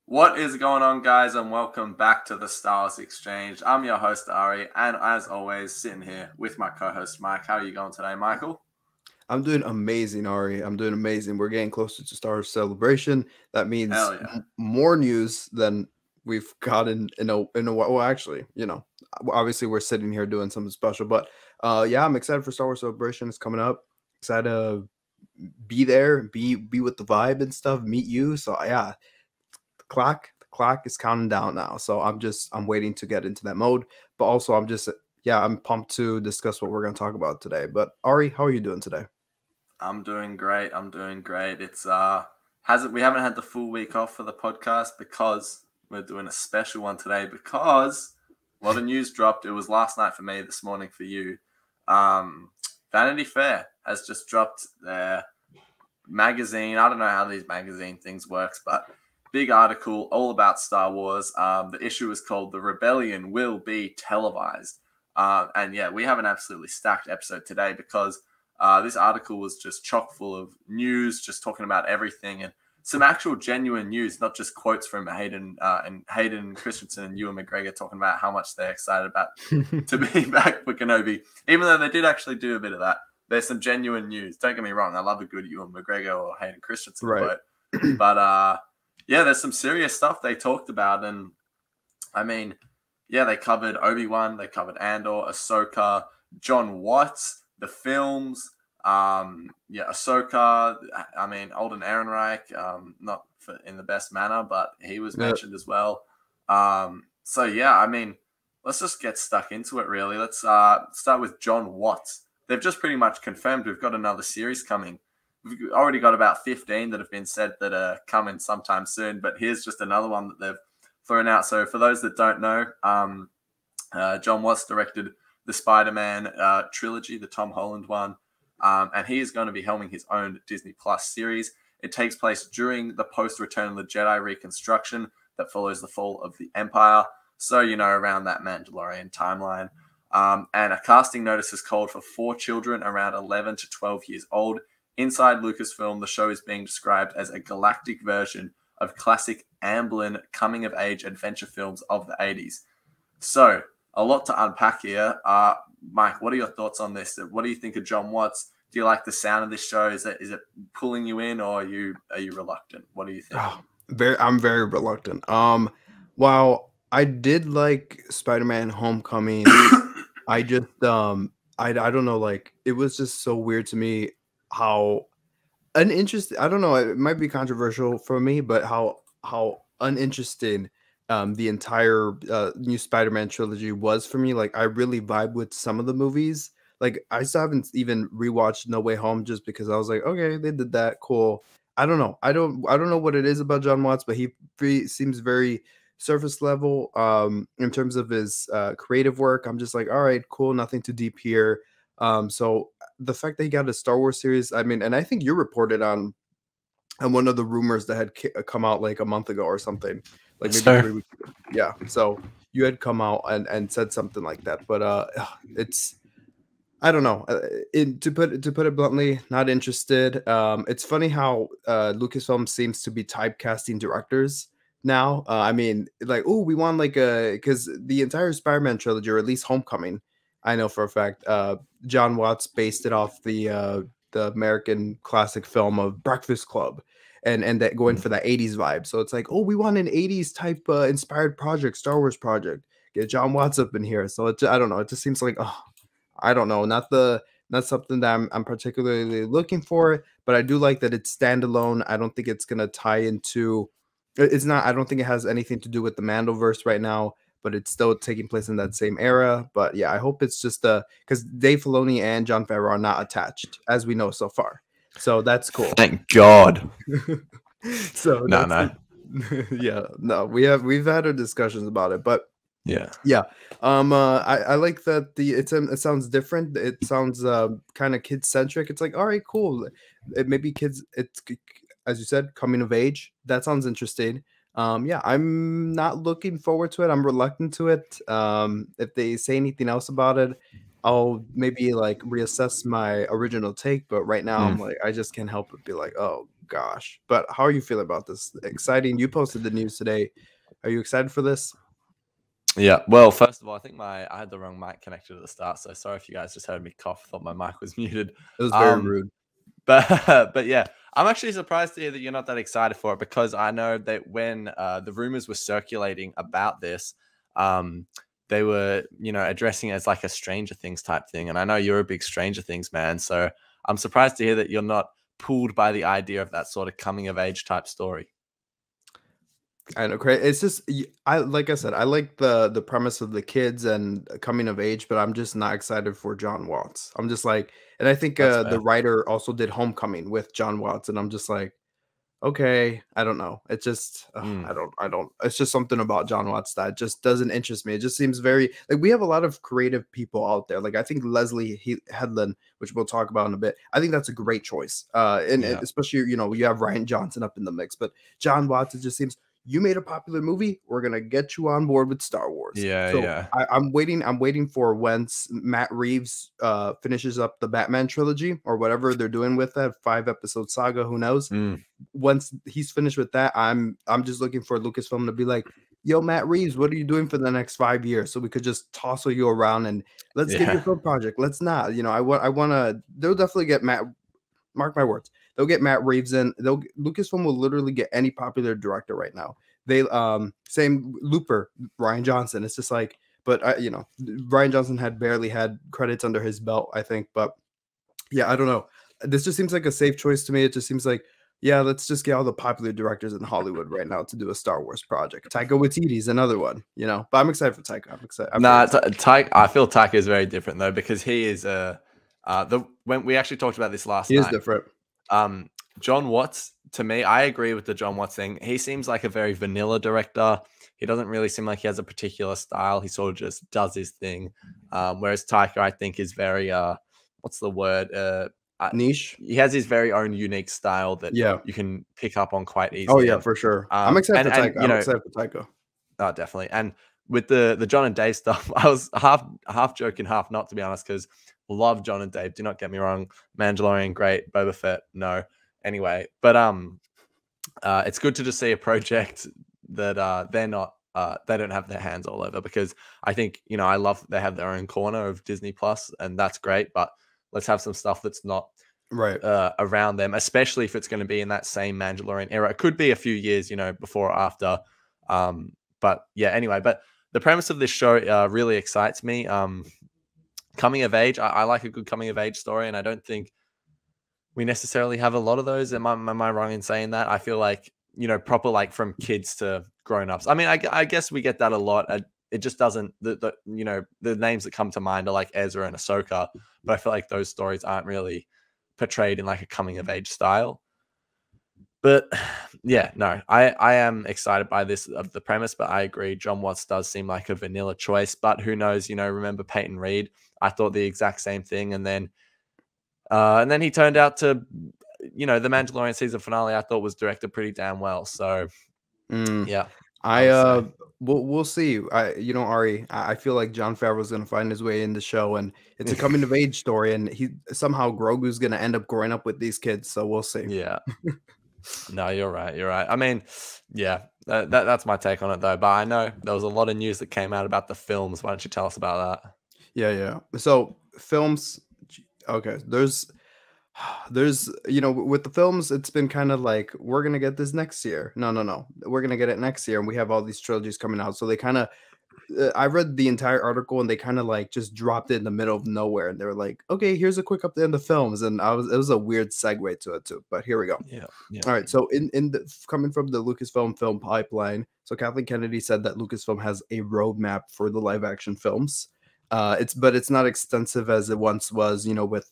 What is going on, guys, and welcome back to the Star Wars Exchange. I'm your host, Ari, and as always, sitting here with my co-host, Mike. How are you going today, Michael? I'm doing amazing, Ari. I'm doing amazing. We're getting closer to Star Wars Celebration. That means Hell yeah. more news than we've gotten in a while. Well, actually, obviously we're sitting here doing something special, but yeah, I'm excited for Star Wars Celebration. It's coming up. Excited to be there, be with the vibe and stuff, meet you. So yeah, the clock is counting down now. So I'm waiting to get into that mode. But also I'm pumped to discuss what we're gonna talk about today. But Ari, how are you doing today? I'm doing great. It's we haven't had the full week off for the podcast because we're doing a special one today because the news dropped. It was last night for me, this morning for you. Vanity Fair has just dropped their magazine. I don't know how these magazine things works, but big article all about Star Wars. The issue is called "The Rebellion Will Be Televised," and yeah, we have an absolutely stacked episode today because this article was just chock full of news, just talking about everything and some actual genuine news, not just quotes from Hayden Christensen and Ewan McGregor talking about how much they're excited about to be back for Kenobi, even though they did actually do a bit of that. There's some genuine news. Don't get me wrong. I love a good Ewan McGregor or Hayden Christensen quote. But yeah, there's some serious stuff they talked about. And I mean, yeah, they covered Obi-Wan. They covered Andor, Ahsoka, Jon Watts, the films. Ahsoka. I mean, Alden Ehrenreich. Not in the best manner, but he was mentioned as well. So yeah, I mean, let's just get stuck into it, really. Let's start with Jon Watts. They've just pretty much confirmed we've got another series coming. We've already got about 15 that have been said that are coming sometime soon, but here's just another one that they've thrown out. So for those that don't know, Jon Watts directed the Spider-Man trilogy, the Tom Holland one, and he is going to be helming his own Disney Plus series. It takes place during the post-Return of the Jedi reconstruction that follows the fall of the Empire. So, around that Mandalorian timeline. And a casting notice is called for 4 children around 11 to 12 years old. Inside Lucasfilm, the show is being described as a galactic version of classic Amblin coming-of-age adventure films of the 80s. So, a lot to unpack here. Mike, what are your thoughts on this? What do you think of Jon Watts? Do you like the sound of this show? Is it pulling you in, or are you reluctant? What do you think? I'm very reluctant. While I did like Spider-Man Homecoming, I just I don't know, like it was just so weird to me how uninterested. I don't know, it might be controversial for me, but how uninteresting the entire new Spider-Man trilogy was for me. Like I really vibe with some of the movies. Like I still haven't even rewatched No Way Home just because I was like, okay, they did that, cool. I don't know. I don't know what it is about Jon Watts, but he seems very surface level in terms of his creative work. I'm just like, all right, cool, nothing too deep here. So the fact that he got a Star Wars series, I mean, and I think you reported on one of the rumors that had come out like a month ago or something, like maybe 3 weeks ago. Yeah, so you had come out and said something like that, but it's, I don't know. To put it bluntly, not interested. It's funny how Lucasfilm seems to be typecasting directors now. I mean, like, oh, we want like because the entire Spider-Man trilogy, or at least Homecoming, I know for a fact, Jon Watts based it off the American classic film of Breakfast Club, and that going for that 80s vibe. So it's like, oh, we want an 80s type inspired project, Star Wars project. Get Jon Watts up in here. So I don't know. It just seems like, oh, I don't know, not something that I'm particularly looking for, but I do like that it's standalone. I don't think it's gonna tie into. It's not. I don't think it has anything to do with the Mandoverse right now, but it's still taking place in that same era. But yeah, I hope it's just because Dave Filoni and Jon Favreau are not attached, as we know so far. So that's cool. Thank God. So no. Yeah, no, we've had our discussions about it, but. Yeah. I like that it sounds different. It sounds kind of kid centric. It's like, all right, cool. Maybe kids. It's, as you said, coming of age. That sounds interesting. Yeah, I'm not looking forward to it. I'm reluctant to it. If they say anything else about it, I'll maybe like reassess my original take. But right now, I'm like, I just can't help but be like, oh, gosh. But how are you feeling about this? Exciting. You posted the news today. Are you excited for this? Yeah. Well, first of all, I think I had the wrong mic connected at the start, so sorry if you guys just heard me cough. Thought my mic was muted. It was very rude. But yeah, I'm actually surprised to hear that you're not that excited for it, because I know that when the rumors were circulating about this, they were, addressing it as like a Stranger Things type thing. And I know you're a big Stranger Things man, so I'm surprised to hear that you're not pulled by the idea of that sort of coming of age type story. I know, crazy. It's just, like I said, I like the premise of the kids and coming of age, but I'm just not excited for Jon Watts. I'm just like, and I think the writer also did Homecoming with Jon Watts, and I'm just like, okay, I don't know. It's just, I don't. It's just something about Jon Watts that just doesn't interest me. It just seems very like we have a lot of creative people out there. Like I think Leslie Headland, which we'll talk about in a bit. I think that's a great choice. And especially you have Rian Johnson up in the mix, but Jon Watts, it just seems. You made a popular movie. We're gonna get you on board with Star Wars. I'm waiting for once Matt Reeves finishes up the Batman trilogy or whatever they're doing with that 5-episode saga. Who knows? Once he's finished with that, I'm just looking for Lucasfilm to be like, "Yo, Matt Reeves, what are you doing for the next 5 years?" So we could just tossle you around and let's get your film project. Let's not. I want to. They'll definitely get Matt. Mark my words. They'll get Matt Reeves in. Lucasfilm will literally get any popular director right now. They same Looper, Rian Johnson. It's just like, but Rian Johnson had barely had credits under his belt, I think. But yeah, I don't know. This just seems like a safe choice to me. It just seems like, yeah, let's just get all the popular directors in Hollywood right now to do a Star Wars project. Taika Waititi's another one, but I'm excited for Taika. I'm excited. Taika. I feel Taika is very different though, because he is when we actually talked about this last night. He is different. Jon Watts, to me, I agree with the Jon Watts thing. He seems like a very vanilla director. He doesn't really seem like he has a particular style. He sort of just does his thing. Whereas Taika, I think, is very what's the word? Niche. He has his very own unique style that you can pick up on quite easily. Oh yeah, for sure. I'm excited for Taika. I'm excited for Taika. Oh, definitely. And with the John and Dave stuff, I was half joking, half not, to be honest, because love Jon and Dave. Do not get me wrong. Mandalorian, great. Boba Fett, no. Anyway, but it's good to just see a project that they're not they don't have their hands all over, because I think I love that they have their own corner of Disney Plus, and that's great. But let's have some stuff that's not right around them, especially if it's going to be in that same Mandalorian era. It could be a few years, before or after. But yeah, anyway. But the premise of this show really excites me. Coming of age, I like a good coming of age story, and I don't think we necessarily have a lot of those. Am I wrong in saying that? I feel like, proper, like from kids to grown-ups. I mean, I guess we get that a lot. It just doesn't, the names that come to mind are like Ezra and Ahsoka, but I feel like those stories aren't really portrayed in like a coming of age style. But yeah, no, I am excited by the premise, but I agree. Jon Watts does seem like a vanilla choice, but who knows, remember Peyton Reed? I thought the exact same thing. And then he turned out to, the Mandalorian season finale, I thought was directed pretty damn well. So yeah, we'll see. Ari, I feel like Jon Favreau's going to find his way in the show, and it's a coming of age story, and somehow Grogu's going to end up growing up with these kids. So we'll see. Yeah. No, you're right. I mean, yeah, that's my take on it though. But I know there was a lot of news that came out about the films. Why don't you tell us about that? Yeah. So films. Okay, there's with the films, it's been kind of like, we're gonna get this next year. No, we're gonna get it next year, and we have all these trilogies coming out. So they kind of I read the entire article, and they kind of like just dropped it in the middle of nowhere, and they were like, okay, here's a quick update on the films, and it was a weird segue to it too, but here we go. Yeah. All right, so coming from the Lucasfilm film pipeline, so Kathleen Kennedy said that Lucasfilm has a roadmap for the live action films. It's not extensive as it once was, with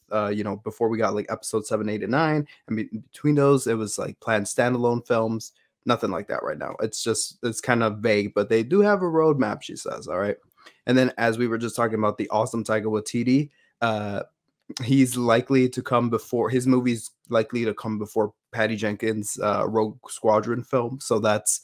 before we got like episode 7, 8, and 9. And between those, it was like planned standalone films. Nothing like that right now. It's kind of vague, but they do have a roadmap, she says. All right. And then, as we were just talking about the awesome Taika Waititi, he's likely to come before, his movie's likely to come before Patty Jenkins' Rogue Squadron film. So that's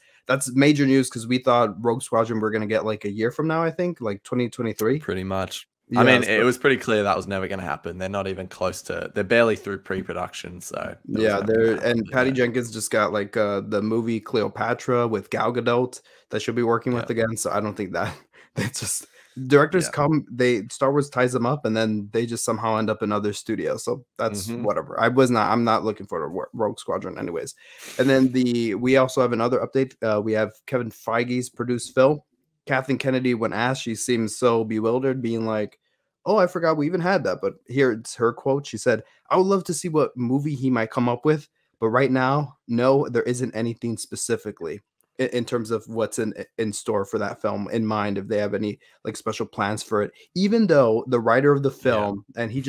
major news, because we thought Rogue Squadron we're going to get like a year from now, I think, like 2023. Pretty much. I mean, Yeah, it was pretty clear that was never going to happen. They're not even close to. They're barely through pre-production, so it was yeah, never gonna there happen, and but Patty yeah. Jenkins just got like the movie Cleopatra with Gal Gadot that she'll be working Yeah. with again. So I don't think that it's just directors Yeah. come, they Star Wars ties them up, and then they just somehow end up in other studios. So that's Mhm. whatever. I'm not looking for the Rogue Squadron anyways. And then we also have another update. We have Kevin Feige's produced film. Kathleen Kennedy, when asked, she seems so bewildered, being like, "Oh, I forgot we even had that." But here it's her quote. She said, "I would love to see what movie he might come up with, but right now, no, there isn't anything specifically in terms of what's in store for that film in mind. If they have any like special plans for it, even though the writer of the Yeah. film and he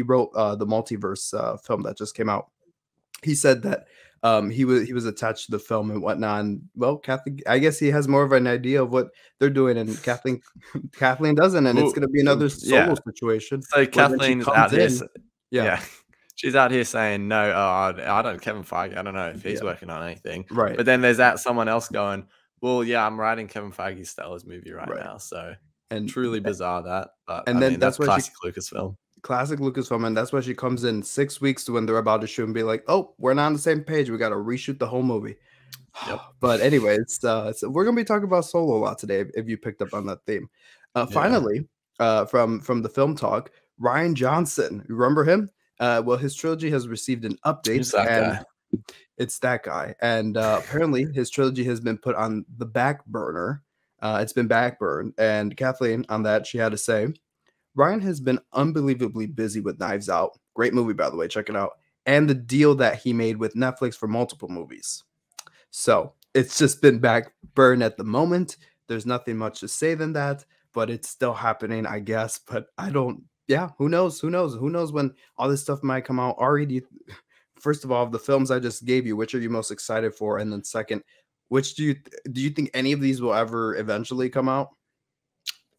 wrote the multiverse film that just came out, he said that he was attached to the film and whatnot. And well, Kathleen, I guess he has more of an idea of what they're doing, and Kathleen doesn't, and it's Well, going to be another solo yeah. situation So where then she Kathleen's comes out here. in. Yeah, Yeah, she's out here saying no. I don't. Kevin Feige. I don't know if he's yeah, working on anything. right. But then there's that someone else going, well, yeah, I'm writing Kevin Feige's Star Wars movie right Right. now. So And truly bizarre that. But I and then mean, that's that's why she classic Lucasfilm. classic Lucasfilm, and that's why she comes in 6 weeks to when they're about to shoot and be like, "Oh, we're not on the same page. We got to reshoot the whole movie." Yep. But anyways, so we're gonna be talking about Solo a lot today. If you picked up on that theme, Yeah. finally, from the film talk, Ryan Johnson, remember him? Well, his trilogy has received an update, Who's that and guy? it's that guy. And apparently, his trilogy has been put on the back burner. It's been backburned, and Kathleen on that she had to say, Ryan has been unbelievably busy with Knives Out. Great movie, by the way. Check it out. And the deal that he made with Netflix for multiple movies. So it's just been backburned at the moment. There's nothing much to say than that, but it's still happening, I guess. But I don't, yeah, who knows? Who knows? Who knows when all this stuff might come out? Ari, first of all, the films I just gave you, which are you most excited for? And then second, which do you think any of these will ever eventually come out?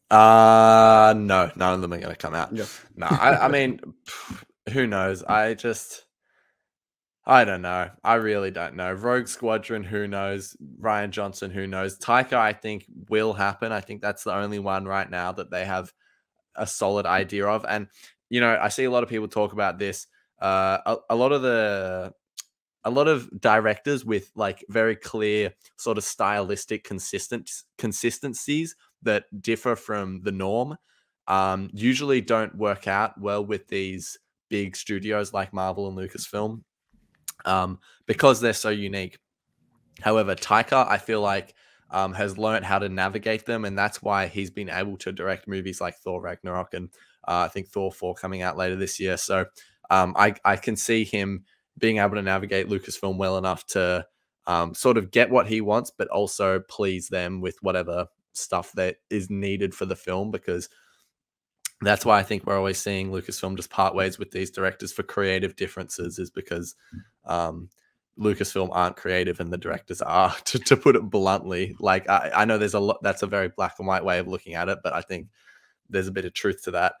No, none of them are going to come out. Yeah. No, I mean, who knows? I don't know. I really don't know. Rogue Squadron, who knows? Ryan Johnson, who knows? Taika, I think, will happen. I think that's the only one right now that they have a solid idea of. And, you know, I see a lot of people talk about this. A lot of directors with like very clear sort of stylistic consistencies that differ from the norm usually don't work out well with these big studios like Marvel and Lucasfilm. Because they're so unique. However, Taika, I feel like, has learned how to navigate them, and that's why he's been able to direct movies like Thor Ragnarok and I think Thor 4 coming out later this year. So I can see him being able to navigate Lucasfilm well enough to sort of get what he wants, but also please them with whatever stuff that is needed for the film, because that's why I think we're always seeing Lucasfilm just part ways with these directors for creative differences, is because Lucasfilm aren't creative and the directors are, to put it bluntly. Like, I know there's a lot, that's a very black and white way of looking at it, but I think there's a bit of truth to that.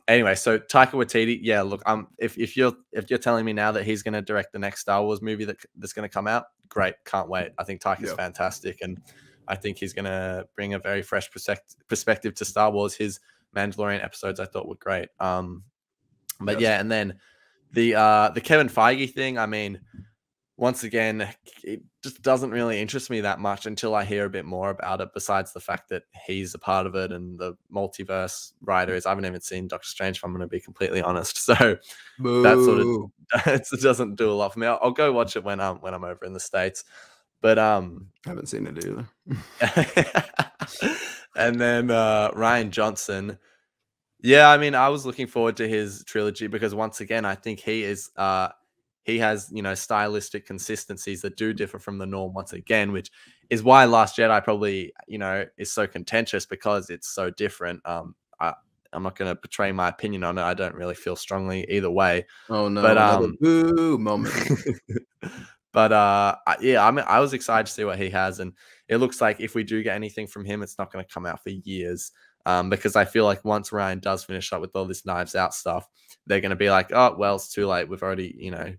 Anyway, so Taika Waititi, yeah, look, if you're telling me now that he's going to direct the next Star Wars movie that's going to come out, great, can't wait. I think Taika's fantastic, and I think he's going to bring a very fresh perspective to Star Wars. His Mandalorian episodes I thought were great. But yeah, and then the Kevin Feige thing, I mean, once again, it just doesn't really interest me that much until I hear a bit more about it, besides the fact that he's a part of it and the multiverse writer is. I haven't even seen Doctor Strange, if I'm going to be completely honest. So that sort of it doesn't do a lot for me. I'll go watch it when I'm over in the States. But I haven't seen it either. And then Ryan Johnson. Yeah, I mean, I was looking forward to his trilogy because once again, I think he has, you know, stylistic consistencies that do differ from the norm once again, which is why Last Jedi probably, you know, is so contentious, because it's so different. I'm not going to portray my opinion on it. I don't really feel strongly either way. Oh no, but another boo moment. But yeah, I mean, I was excited to see what he has, and it looks like if we do get anything from him, it's not going to come out for years. Because I feel like once Ryan does finish up with all this Knives Out stuff, they're going to be like, oh, well, it's too late. We've already, you know,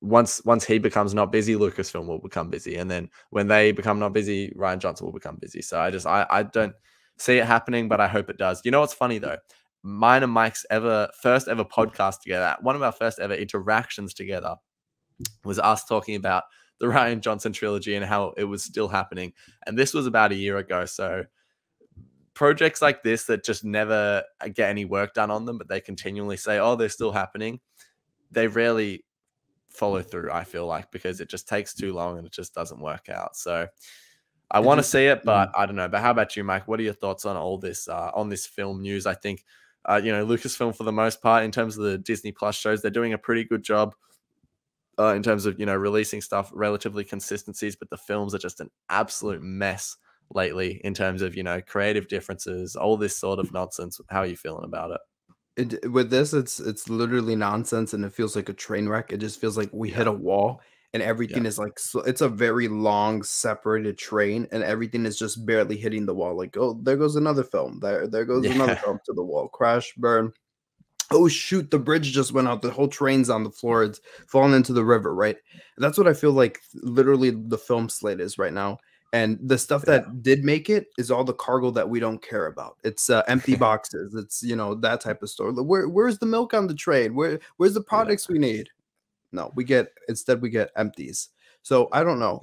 once he becomes not busy, Lucasfilm will become busy. And then when they become not busy, Ryan Johnson will become busy. So I don't see it happening, but I hope it does. You know what's funny though? Mine and Mike's first ever podcast together, one of our first ever interactions together, was us talking about the Rian Johnson trilogy and how it was still happening. And this was about a year ago. So projects like this that just never get any work done on them, but they continually say, oh, they're still happening, they rarely follow through, I feel like, because it just takes too long and it just doesn't work out. So I want to see it, but I don't know. But how about you, Mike? What are your thoughts on all this, on this film news? I think, Lucasfilm, for the most part, in terms of the Disney Plus shows, they're doing a pretty good job in terms of, releasing stuff, relatively consistencies, but the films are just an absolute mess lately in terms of, creative differences, all this sort of nonsense. How are you feeling about it? With this, it's literally nonsense, and it feels like a train wreck. It just feels like we hit a wall, and everything is like, so it's a very long separated train, and everything is just barely hitting the wall. Like, oh, there goes another film. There goes another film to the wall. Crash, burn. Oh shoot, the bridge just went out. The whole train's on the floor. It's falling into the river, right? That's what I feel like literally the film slate is right now. And the stuff that did make it is all the cargo that we don't care about. It's empty boxes. It's, that type of story. Where's the milk on the train? Where's the products we need? No, instead we get empties. So I don't know.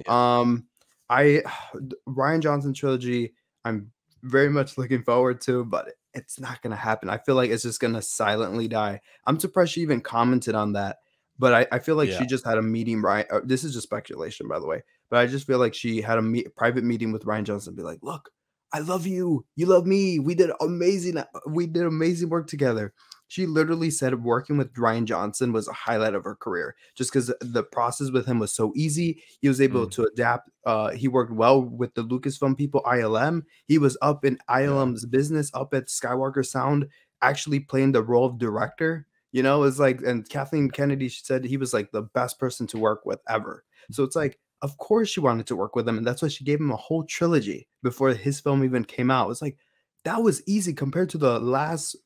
Rian Johnson trilogy, I'm very much looking forward to, but it's not gonna happen. I feel like it's just gonna silently die. I'm surprised she even commented on that, but I feel like she just had a meeting. Right, this is just speculation, by the way, but I just feel like she had a private meeting with Rian Johnson, and be like, "Look, I love you. You love me. We did amazing. We did amazing work together." She literally said working with Rian Johnson was a highlight of her career, just because the process with him was so easy. He was able to adapt. He worked well with the Lucasfilm people, ILM. He was up in ILM's business, up at Skywalker Sound, actually playing the role of director. It's like, and Kathleen Kennedy, she said he was like the best person to work with ever. So it's like, of course she wanted to work with him, and that's why she gave him a whole trilogy before his film even came out. It's like, that was easy compared to the last,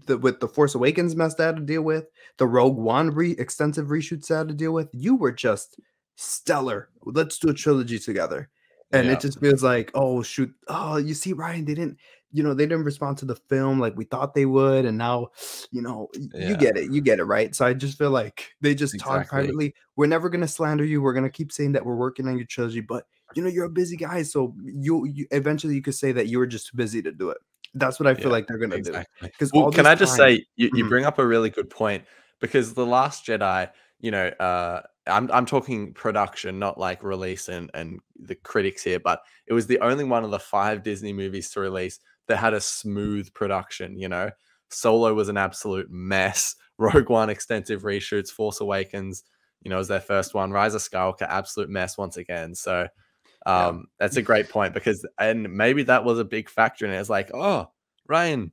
with the Force Awakens mess they had to deal with, the Rogue One extensive reshoots they had to deal with. You were just stellar. Let's do a trilogy together. And it just feels like, oh shoot, oh, you see, Ryan, they didn't respond to the film like we thought they would, and now, you get it, right? So I just feel like they just talk privately. We're never gonna slander you. We're gonna keep saying that we're working on your trilogy, but you're a busy guy, so you eventually you could say that you were just too busy to do it. That's what I feel like they're gonna do. Because can I just say, you bring up a really good point, because The Last Jedi, I'm talking production, not like release and the critics here, but it was the only one of the 5 Disney movies to release that had a smooth production. Solo was an absolute mess. Rogue One, extensive reshoots. Force Awakens, was their first one. Rise of Skywalker, absolute mess once again. So that's a great point, and maybe that was a big factor in it. It's like, oh, Ryan,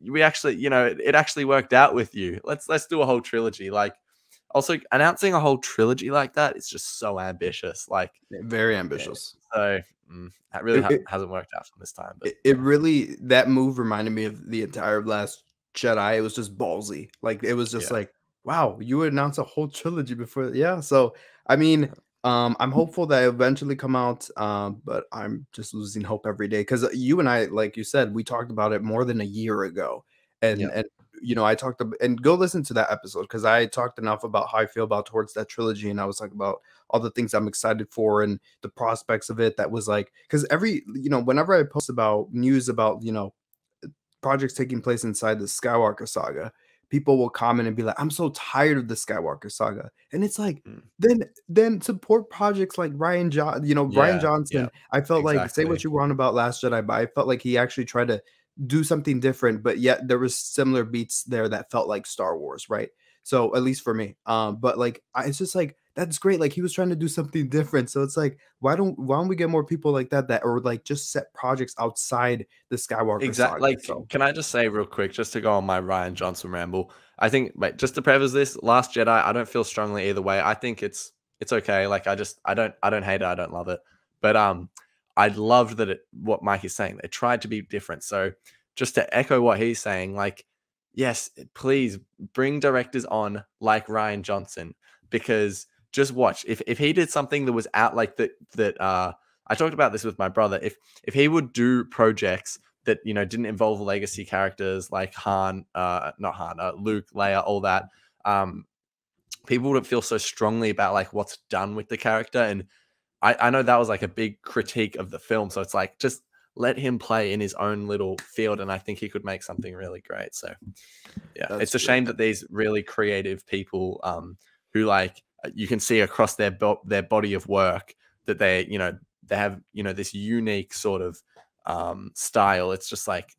we actually, it actually worked out with you. Let's do a whole trilogy. Like, also announcing a whole trilogy like that is just so ambitious. Like, very ambitious. So that really hasn't worked out from this time. But it really, that move reminded me of the entire Last Jedi. It was just ballsy. Like, it was just like, wow, you would announce a whole trilogy before. Yeah. So I mean, I'm hopeful that it eventually come out, but I'm just losing hope every day, because you and I, like you said, we talked about it more than a year ago, and I talked about, and go listen to that episode, because I talked enough about how I feel about towards that trilogy, and I was talking about all the things I'm excited for and the prospects of it. That was like, because whenever I post about news about projects taking place inside the Skywalker saga, people will comment and be like, I'm so tired of the Skywalker saga. And it's like, then support projects like Rian Johnson. I felt like, say what you want about Last Jedi, but I felt like he actually tried to do something different, but yet there was similar beats there that felt like Star Wars, right? So at least for me. But like, it's just like, that's great. Like, he was trying to do something different. So it's like, why don't we get more people like that or like just set projects outside the Skywalker saga? Like, can I just say real quick, just to go on my Rian Johnson ramble? I think, just to preface this, Last Jedi, I don't feel strongly either way. I think it's okay. Like, I don't hate it. I don't love it. But I loved that what Mike is saying. They tried to be different. So just to echo what he's saying, like, yes, please bring directors on like Rian Johnson, because just watch, if he did something that was out like that I talked about this with my brother. If he would do projects that, you know, didn't involve legacy characters like Luke, Leia, all that. People wouldn't feel so strongly about like what's done with the character. And I know that was like a big critique of the film. So it's like, just let him play in his own little field. And I think he could make something really great. So yeah, it's a shame that these really creative people who like you can see across their body of work that they have, you know, this unique sort of style. It's just like,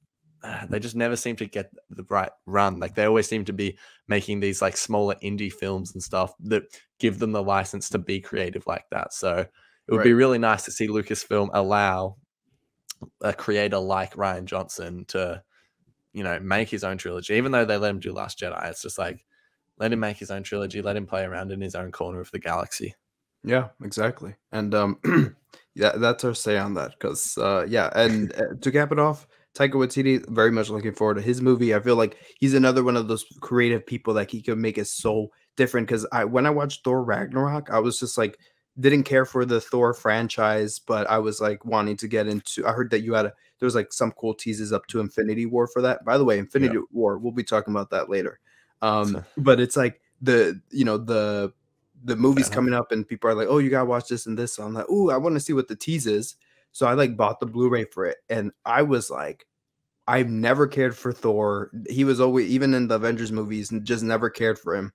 they just never seem to get the right run. Like they always seem to be making these like smaller indie films and stuff that give them the license to be creative like that. So it would be really nice to see Lucasfilm allow a creator like Rian Johnson to, you know, make his own trilogy, even though they let him do Last Jedi. It's just like, let him make his own trilogy, let him play around in his own corner of the galaxy. Yeah, exactly. And yeah, that's our say on that. Because yeah, and to cap it off, Taika Waititi, very much looking forward to his movie. I feel like he's another one of those creative people that he could make it so different. Because when I watched Thor Ragnarok, I was just like, didn't care for the Thor franchise, but I was like wanting to get into. I heard that there was like some cool teases up to Infinity War for that. By the way, Infinity War, we'll be talking about that later. But it's like the movie's coming up and people are like, oh, you gotta watch this and this. So I'm like, oh, I want to see what the tease is. So I like bought the Blu-ray for it. And I was like, I've never cared for Thor. He was always, even in the Avengers movies, just never cared for him.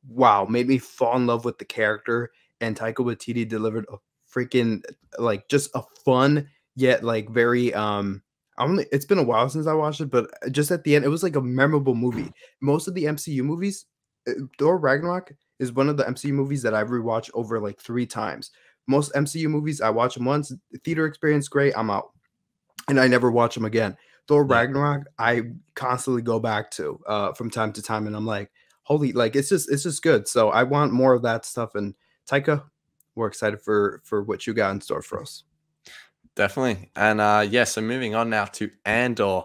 Wow, made me fall in love with the character. And Taika Waititi delivered a freaking, like, just a fun, yet like very it's been a while since I watched it, but just at the end, it was like a memorable movie. Most of the MCU movies, Thor Ragnarok is one of the MCU movies that I've rewatched over like 3 times. Most MCU movies, I watch them once, the theater experience, great, I'm out. And I never watch them again. Thor Ragnarok, I constantly go back to from time to time, and I'm like, holy, like it's just good. So I want more of that stuff. And Taika, we're excited for what you got in store for us. Definitely. And yeah, so moving on now to Andor.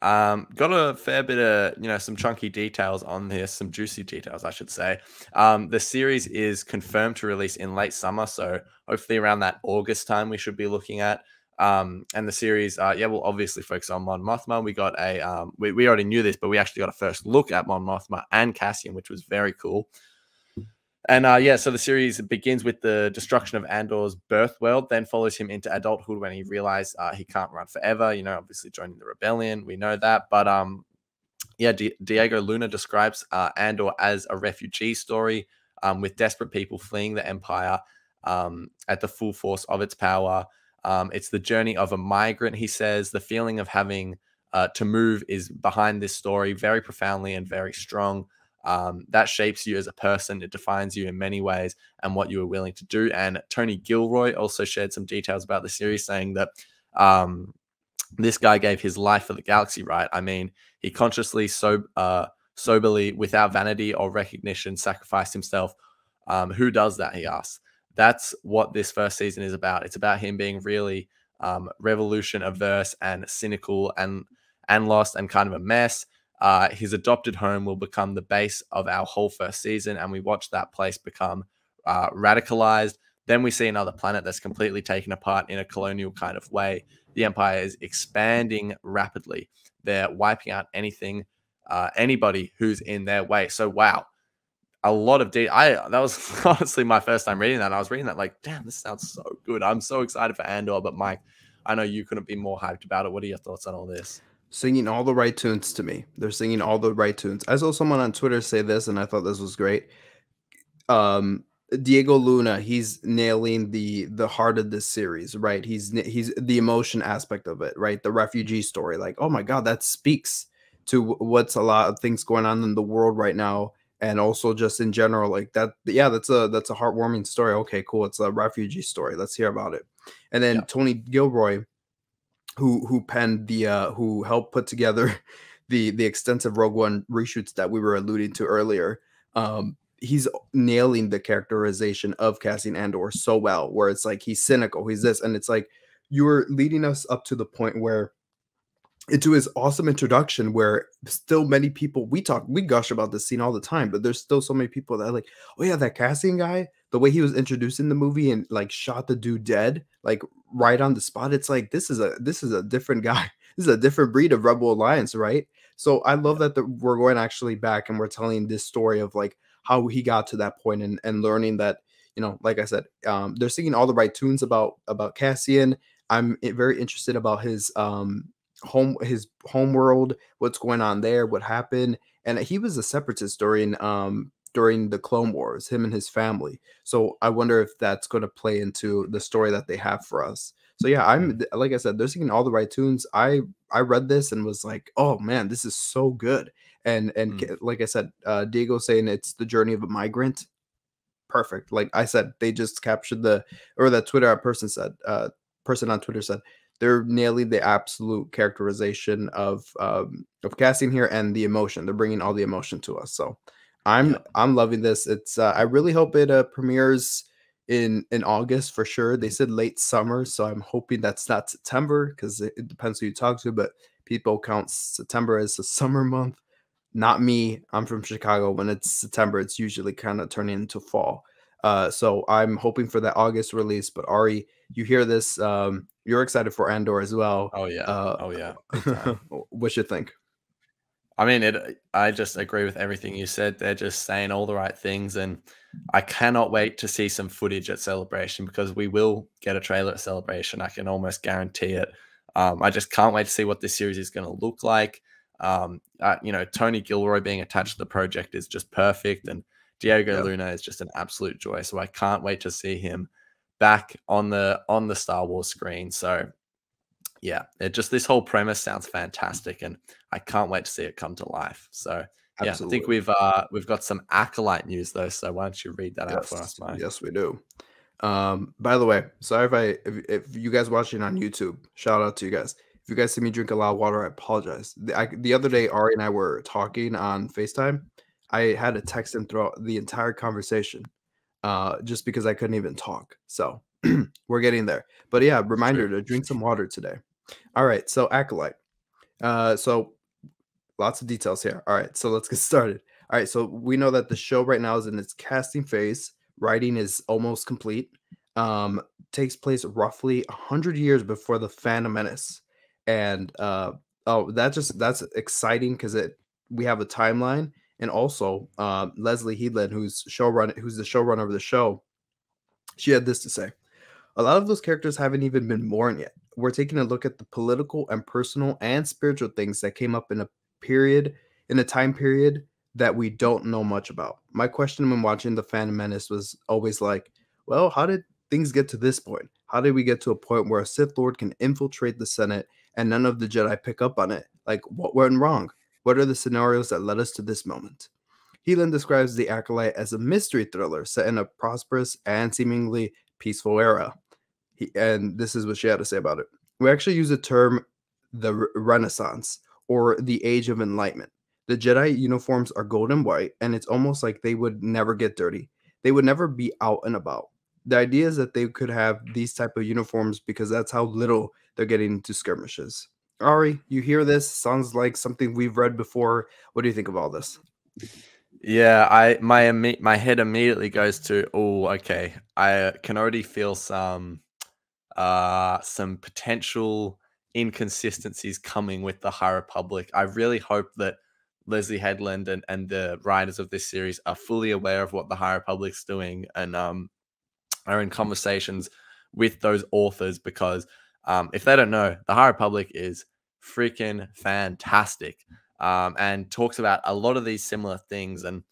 Got a fair bit of, some chunky details on this, some juicy details, I should say. The series is confirmed to release in late summer, so hopefully around that August time we should be looking at. And the series, will obviously focus on Mon Mothma. We got we already knew this, but we actually got a first look at Mon Mothma and Cassian, which was very cool. And so the series begins with the destruction of Andor's birth world, then follows him into adulthood when he realized he can't run forever, obviously joining the rebellion. We know that. But Diego Luna describes Andor as a refugee story with desperate people fleeing the Empire at the full force of its power. It's the journey of a migrant, he says. The feeling of having to move is behind this story very profoundly and very strong. That shapes you as a person. It defines you in many ways and what you are willing to do. And Tony Gilroy also shared some details about the series, saying that this guy gave his life for the galaxy, right? I mean, he consciously, soberly, without vanity or recognition, sacrificed himself. Who does that, he asks. That's what this first season is about. It's about him being really revolution averse and cynical and lost and kind of a mess. His adopted home will become the base of our whole first season, and we watch that place become radicalized. Then we see another planet that's completely taken apart in a colonial kind of way. The Empire is expanding rapidly. They're wiping out anybody who's in their way. So, wow, a lot of that was honestly my first time reading that. And I was reading that like, damn, this sounds so good. I'm so excited for Andor. But Mike, I know you couldn't be more hyped about it. What are your thoughts on all this? Singing all the right tunes to me. They're singing all the right tunes. I saw someone on Twitter say this, and I thought this was great. Diego Luna, he's nailing the heart of this series, right? He's the emotion aspect of it, right? The refugee story. Like, oh my God, that speaks to what's a lot of things going on in the world right now. And also just in general, like that. Yeah, that's a heartwarming story. Okay, cool. It's a refugee story. Let's hear about it. And then Tony Gilroy, who penned who helped put together the extensive Rogue One reshoots that we were alluding to earlier. He's nailing the characterization of Cassian Andor so well, where it's like he's cynical, he's this, and it's like you're leading us up to the point where into his awesome introduction, where still many people we gush about this scene all the time, but there's still so many people that are like, oh yeah, that Cassian guy, the way he was introduced in the movie and like shot the dude dead, like right on the spot. It's like this is a different guy. this is a different breed of Rebel Alliance, right? So I love that we're going actually back and we're telling this story of like how he got to that point and learning that, you know, like I said, they're singing all the right tunes about Cassian. I'm very interested about his home world, what's going on there, what happened, and he was a separatist during the Clone Wars, him and his family. So I wonder if that's going to play into the story that they have for us. So yeah, I'm like I said, they're singing all the right tunes. I read this and was like, oh man, this is so good. And like I said, Diego saying it's the journey of a migrant. Perfect. Like I said, they just captured that Twitter person on Twitter said they're nailing the absolute characterization of casting here and the emotion. They're bringing all the emotion to us. So I'm loving this. It's I really hope it premieres in August for sure. They said late summer, so I'm hoping that's not September because it depends who you talk to, but people count September as a summer month. Not me. I'm from Chicago. When it's September, it's usually kind of turning into fall. So I'm hoping for that August release. But Ari, you hear this? You're excited for Andor as well. Oh yeah. Big time. What you think? I mean, I just agree with everything you said. They're just saying all the right things, and I cannot wait to see some footage at Celebration because we will get a trailer at Celebration. I can almost guarantee it. I just can't wait to see what this series is going to look like. You know, Tony Gilroy being attached to the project is just perfect, and Diego Luna is just an absolute joy. So I can't wait to see him back on the Star Wars screen. So yeah, this whole premise sounds fantastic, and I can't wait to see it come to life. So yeah, I think we've got some Acolyte news though. So why don't you read that out for us, Mike? Yes, we do. By the way, sorry if you guys watching on YouTube, shout out to you guys. If you guys see me drink a lot of water, I apologize. The other day, Ari and I were talking on FaceTime. I had to text him throughout the entire conversation, just because I couldn't even talk. So we're getting there. But yeah, reminder to drink some water today. All right, so Acolyte. So lots of details here. All right, so let's get started. All right, so we know that the show right now is in its casting phase. Writing is almost complete. Takes place roughly 100 years before the Phantom Menace, and that's exciting because we have a timeline, and also Leslie Headland, who's the showrunner of the show, she had this to say: a lot of those characters haven't even been born yet. We're taking a look at the political and personal and spiritual things that came up in a time period that we don't know much about. My question when watching The Phantom Menace was always like, well, how did things get to this point? How did we get to a point where a Sith Lord can infiltrate the Senate and none of the Jedi pick up on it? Like, what went wrong? What are the scenarios that led us to this moment? Heelan describes The Acolyte as a mystery thriller set in a prosperous and seemingly peaceful era. And this is what she had to say about it. We actually use the term the Renaissance or the Age of Enlightenment. The Jedi uniforms are gold and white, and it's almost like they would never get dirty. They would never be out and about. The idea is that they could have these type of uniforms because that's how little they're getting into skirmishes. Ari, you hear this? Sounds like something we've read before. What do you think of all this? Yeah, my head immediately goes to, oh, okay. I can already feel some potential inconsistencies coming with the High Republic. I really hope that Leslie Headland and the writers of this series are fully aware of what the High Republic's doing and are in conversations with those authors, because if they don't know, the High Republic is freaking fantastic and talks about a lot of these similar things. And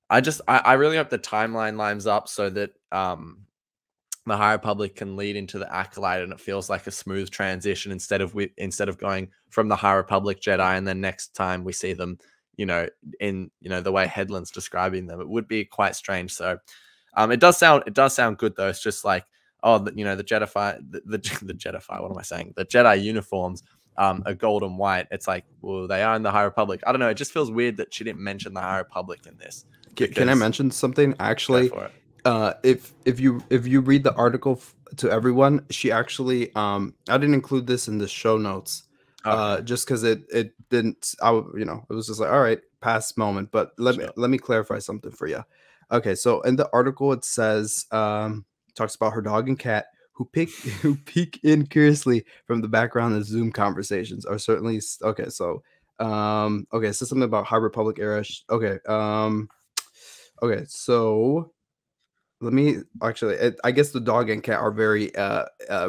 I really hope the timeline lines up so that the High Republic can lead into the Acolyte and it feels like a smooth transition instead of going from the High Republic Jedi and then next time we see them, in the way Headland's describing them. It would be quite strange. So it does sound good though. It's just like, oh, the Jedi, the Jedi, what am I saying? The Jedi uniforms are gold and white. It's like, well, they are in the High Republic. I don't know. It just feels weird that she didn't mention the High Republic in this. Can I mention something? Actually, if you read the article to everyone, she actually I didn't include this in the show notes, just because it didn't. It was just like, all right, past moment. But let me clarify something for you. Okay, so in the article it says talks about her dog and cat who peek in curiously from the background of Zoom conversations are certainly okay. So, okay, so something about High Republic era. Okay, okay, so let me actually. I guess the dog and cat are very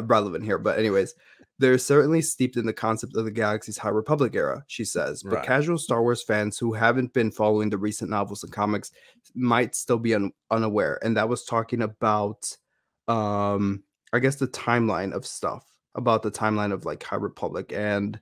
relevant here, but anyways. They're certainly steeped in the concept of the galaxy's High Republic era, she says, but casual Star Wars fans who haven't been following the recent novels and comics might still be unaware. And that was talking about, I guess, the timeline of stuff, about the timeline of like High Republic. And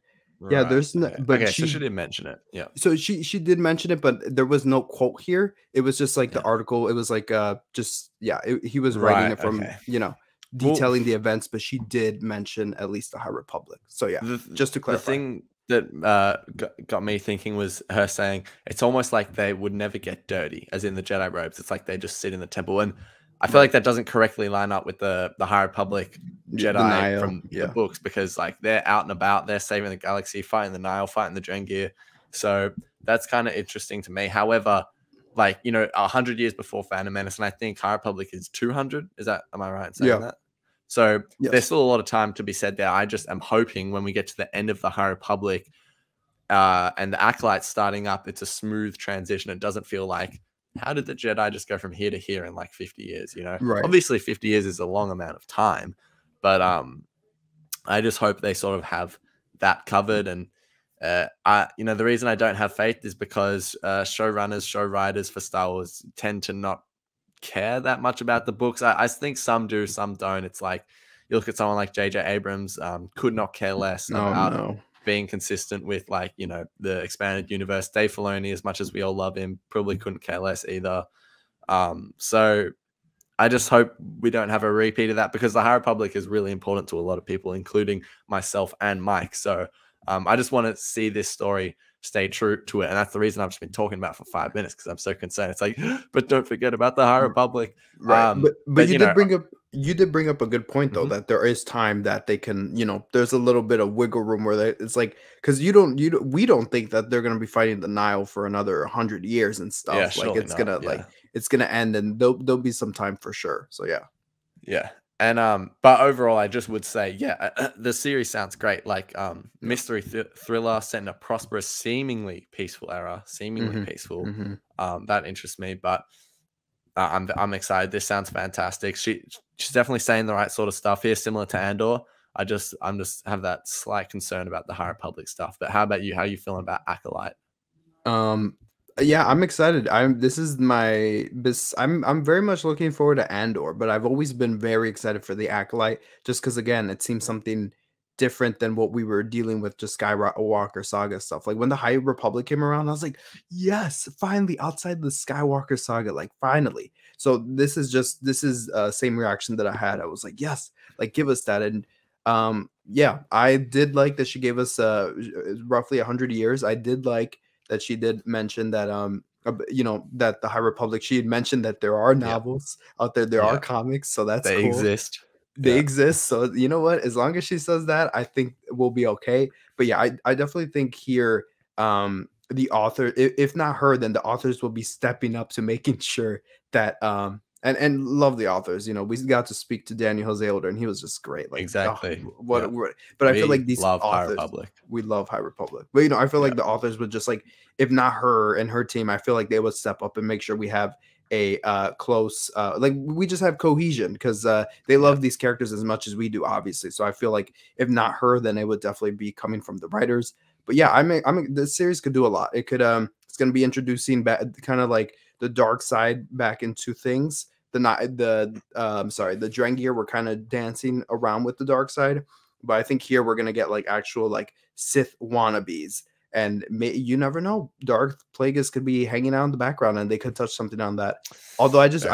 yeah, there's no, but okay, so she did mention it. Yeah. So she did mention it, but there was no quote here. It was just like the article. It was like just, yeah, he was writing it from, you know, detailing the events, but she did mention at least the High Republic. So yeah, just to clarify. The thing that got me thinking was her saying it's almost like they would never get dirty, as in the Jedi robes. It's like they just sit in the temple, and I feel like that doesn't correctly line up with the High Republic Jedi from the books, because like they're out and about, they're saving the galaxy, fighting the Nihil, fighting the Drengir. So that's kind of interesting to me. However, like, you know, 100 years before Phantom Menace, and I think High Republic is 200. Am I right in saying that? So there's still a lot of time to be said there. I just am hoping when we get to the end of the High Republic and the Acolyte starting up, it's a smooth transition. It doesn't feel like, how did the Jedi just go from here to here in like 50 years? You know, obviously 50 years is a long amount of time, but I just hope they sort of have that covered. And you know, the reason I don't have faith is because showrunners, show writers for Star Wars tend to not care that much about the books. I think some do, some don't. It's like you look at someone like J.J. Abrams, could not care less about being consistent with, like, you know, the expanded universe. Dave Filoni, as much as we all love him, probably couldn't care less either. So I just hope we don't have a repeat of that, because the High Republic is really important to a lot of people, including myself and Mike. So I just want to see this story stay true to it, and that's the reason I've just been talking about it for 5 minutes, because I'm so concerned. It's like, but don't forget about the High Republic, right? But you did bring up a good point though, that there is time that they can, you know, there's a little bit of wiggle room where it's like, because we don't think that they're gonna be fighting the Nile for another 100 years and stuff. Like it's gonna it's gonna end, and there'll be some time for sure. So yeah. And but overall, I just would say, the series sounds great. Like mystery thriller set in a prosperous, seemingly peaceful era, peaceful. That interests me, but I'm excited. This sounds fantastic. She's definitely saying the right sort of stuff here, similar to Andor. I'm just have that slight concern about the High Republic stuff. But how about you? How are you feeling about Acolyte? Yeah, I'm excited. I'm very much looking forward to Andor, but I've always been very excited for the Acolyte, just because, again, it seems something different than what we were dealing with, just Skywalker saga stuff. Like when the High Republic came around, I was like, yes, finally, outside the Skywalker saga, like finally. So this is same reaction that I had. I was like, yes, like give us that. And yeah, I did like that she gave us roughly 100 years. I did like that she did mention that you know, that the High Republic, she had mentioned that there are novels out there, there are comics, so that's cool. They exist. So you know what? As long as she says that, I think we'll be okay. But yeah, I definitely think here the author, if not her, then the authors will be stepping up to making sure that and love the authors. You know, we got to speak to Daniel Jose Older, and he was just great. Like, exactly. But I feel like these authors, High Republic. We love High Republic. But you know, I feel like the authors would just, like, if not her and her team, I feel like they would step up and make sure we have a close like we just have cohesion, because they love these characters as much as we do, obviously. So I feel like if not her, then it would definitely be coming from the writers. But yeah, the series could do a lot. It could it's going to be introducing back kind of like the dark side back into things. The Drengir were kind of dancing around with the dark side, but I think here we're gonna get like actual like Sith wannabes, and you never know, Darth Plagueis could be hanging out in the background, and they could touch something on that. Although I kind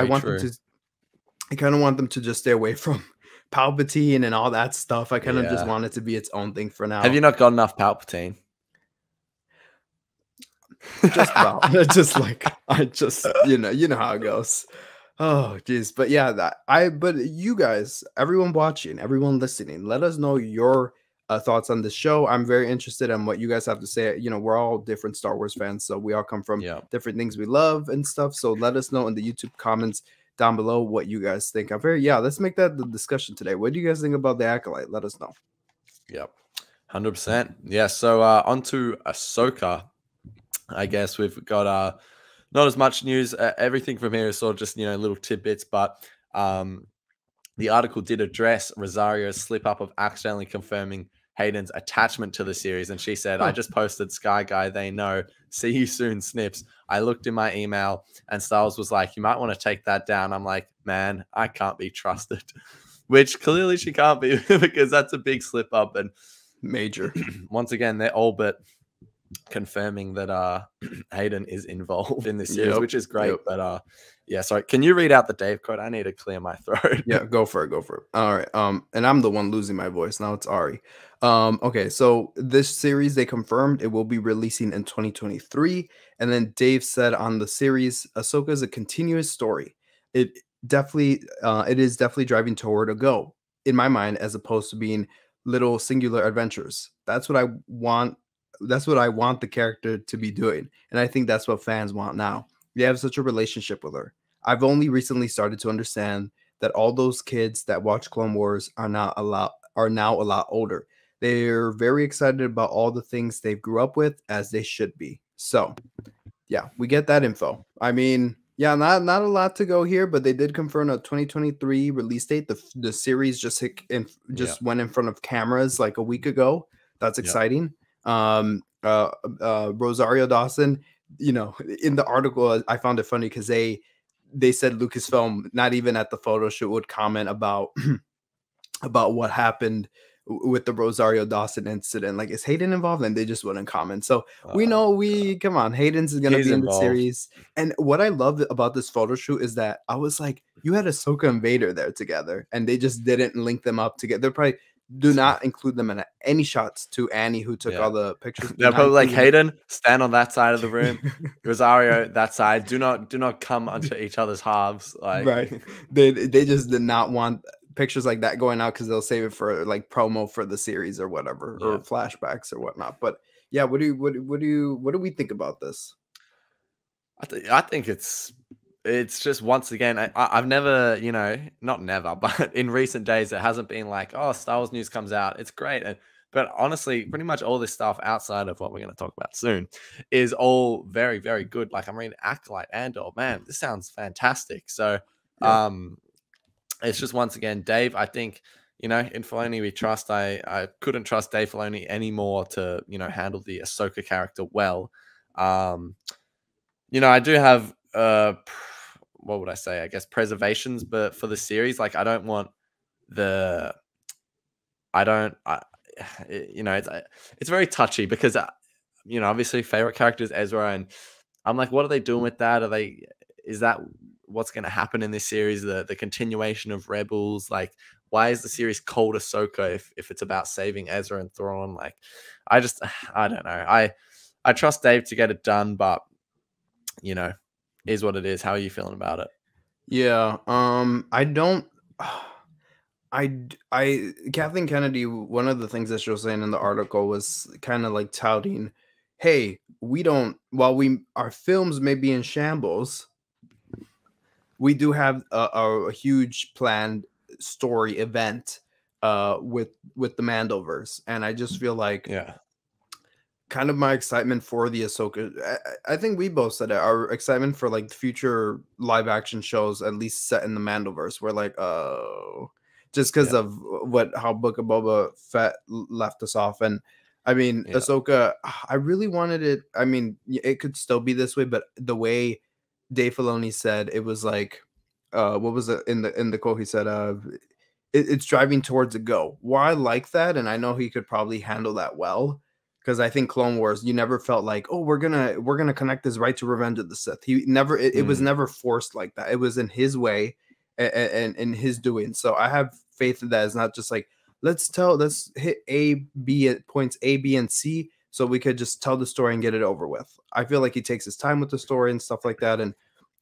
of want them to just stay away from Palpatine and all that stuff. I kind of just want it to be its own thing for now. Have you not got enough Palpatine? Just about. You know how it goes. Oh geez, but yeah, but you guys, everyone watching, everyone listening, let us know your thoughts on this show. I'm very interested in what you guys have to say. You know, we're all different Star Wars fans, so we all come from different things we love and stuff. So let us know in the YouTube comments down below what you guys think. Let's make that the discussion today. What do you guys think about the Acolyte? Let us know. Yep, 100%. Yeah. So on to Ahsoka. I guess we've got not as much news. Everything from here is sort of just little tidbits, but the article did address Rosario's slip up of accidentally confirming Hayden's attachment to the series, and she said, "I just posted Sky Guy. They know. See you soon, Snips." I looked in my email, and Styles was like, "You might want to take that down." I'm like, "Man, I can't be trusted," which clearly she can't be because that's a big slip up and major. Once again, they're all but confirming that Hayden is involved in this series, which is great. But yeah, sorry, can you read out the Dave quote? I need to clear my throat. Yeah, go for it. All right. And I'm the one losing my voice. Now it's Ari. Okay, so this series, they confirmed it will be releasing in 2023. And then Dave said on the series, Ahsoka is a continuous story. It is definitely driving toward a go, in my mind, as opposed to being little singular adventures. That's what I want. That's what I want the character to be doing. And I think that's what fans want now. They have such a relationship with her. I've only recently started to understand that all those kids that watch Clone Wars are now a lot older. They're very excited about all the things they grew up with, as they should be. So, yeah, we get that info. I mean, yeah, not a lot to go here, but they did confirm a 2023 release date. The series just went in front of cameras like a week ago. That's exciting. Rosario Dawson, in the article, I found it funny because they said Lucasfilm, not even at the photo shoot, would comment about about what happened with the Rosario Dawson incident. Like, is Hayden involved? And they just wouldn't comment. So we know come on, Hayden's is gonna be in the series. And what I love about this photo shoot is that I was like, you had Ahsoka and Vader there together, and they just didn't link them up together. They're probably do not include them in any shots to Annie, who took all the pictures. They're probably like, Hayden, stand on that side of the room. Rosario, that side. Do not come onto each other's halves. Like, right. They just did not want pictures like that going out because they'll save it for like promo for the series or whatever, or flashbacks or whatnot. But yeah, what do we think about this? I think it's just, once again, I've never, not never, but in recent days, it hasn't been like, oh, Star Wars news comes out, it's great. But honestly, pretty much all this stuff outside of what we're going to talk about soon is all very, very good. Like, I'm reading Acolyte, Andor, man, this sounds fantastic. So it's just, once again, Dave, I think, in Filoni we trust. I couldn't trust Dave Filoni anymore to, handle the Ahsoka character well. I do have what would I say? I guess preservations, but for the series, like, I don't want it's very touchy because obviously favorite character is Ezra, and I'm like, what are they doing with that? Is that what's going to happen in this series? The continuation of Rebels? Like, why is the series called Ahsoka if it's about saving Ezra and Thrawn? Like, I don't know. I trust Dave to get it done, but is what it is. How are you feeling about it? Yeah, Kathleen Kennedy, one of the things that she was saying in the article was kind of like touting, hey, our films may be in shambles, we do have a huge planned story event with the Mandoverse. And I just feel like kind of my excitement for the Ahsoka, I think we both said it, our excitement for like future live action shows, at least set in the Mandoverse, we're like, just because of how Book of Boba Fett left us off. And I mean, Ahsoka, I really wanted it. I mean, it could still be this way, but the way Dave Filoni said, it was like, what was it in the quote? He said, it's driving towards a go. Well, I like that, and I know he could probably handle that well. Because I think Clone Wars, you never felt like, oh, we're gonna connect this right to Revenge of the Sith. He never, it was never forced like that. It was in his way and in his doing. So I have faith in that. It's not just like, let's hit points A, B, and C, so we could just tell the story and get it over with. I feel like he takes his time with the story and stuff like that, and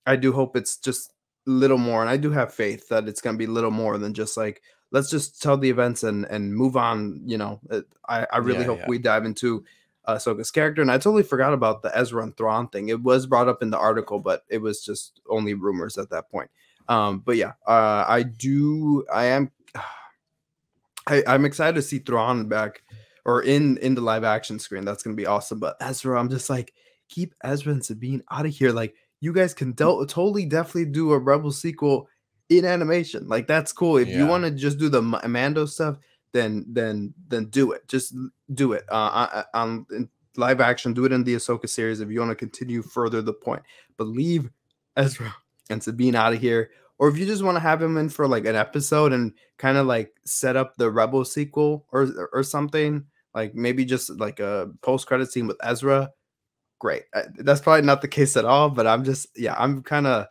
I do hope it's just a little more. And I do have faith that it's gonna be a little more than just like, let's just tell the events and move on. I really hope we dive into Ahsoka's character. And I totally forgot about the Ezra and Thrawn thing. It was brought up in the article, but it was just only rumors at that point. But yeah, I'm excited to see Thrawn back or in the live action screen. That's gonna be awesome. But Ezra, I'm just like, keep Ezra and Sabine out of here. Like, you guys can totally definitely do a Rebel sequel in animation. Like, that's cool. If you want to just do the Mando stuff, then do it. Just do it. In live action, do it in the Ahsoka series if you want to continue further the point. But leave Ezra and Sabine out of here. Or if you just want to have him in for like an episode and kind of like set up the Rebel sequel or something, like maybe just like a post-credit scene with Ezra, great. That's probably not the case at all, but I'm kind of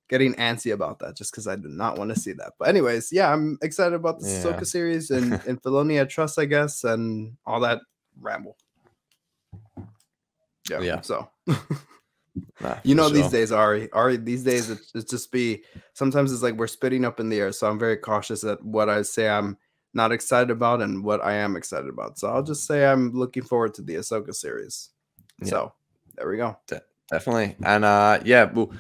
getting antsy about that just because I do not want to see that. But anyways, yeah, I'm excited about the Ahsoka series and Filoni I trust, I guess, and all that ramble. Yeah. So these days, Ari, these days it's just sometimes it's like we're spitting up in the air. So I'm very cautious at what I say I'm not excited about and what I am excited about. So I'll just say I'm looking forward to the Ahsoka series. Yeah. So there we go. Definitely. And well,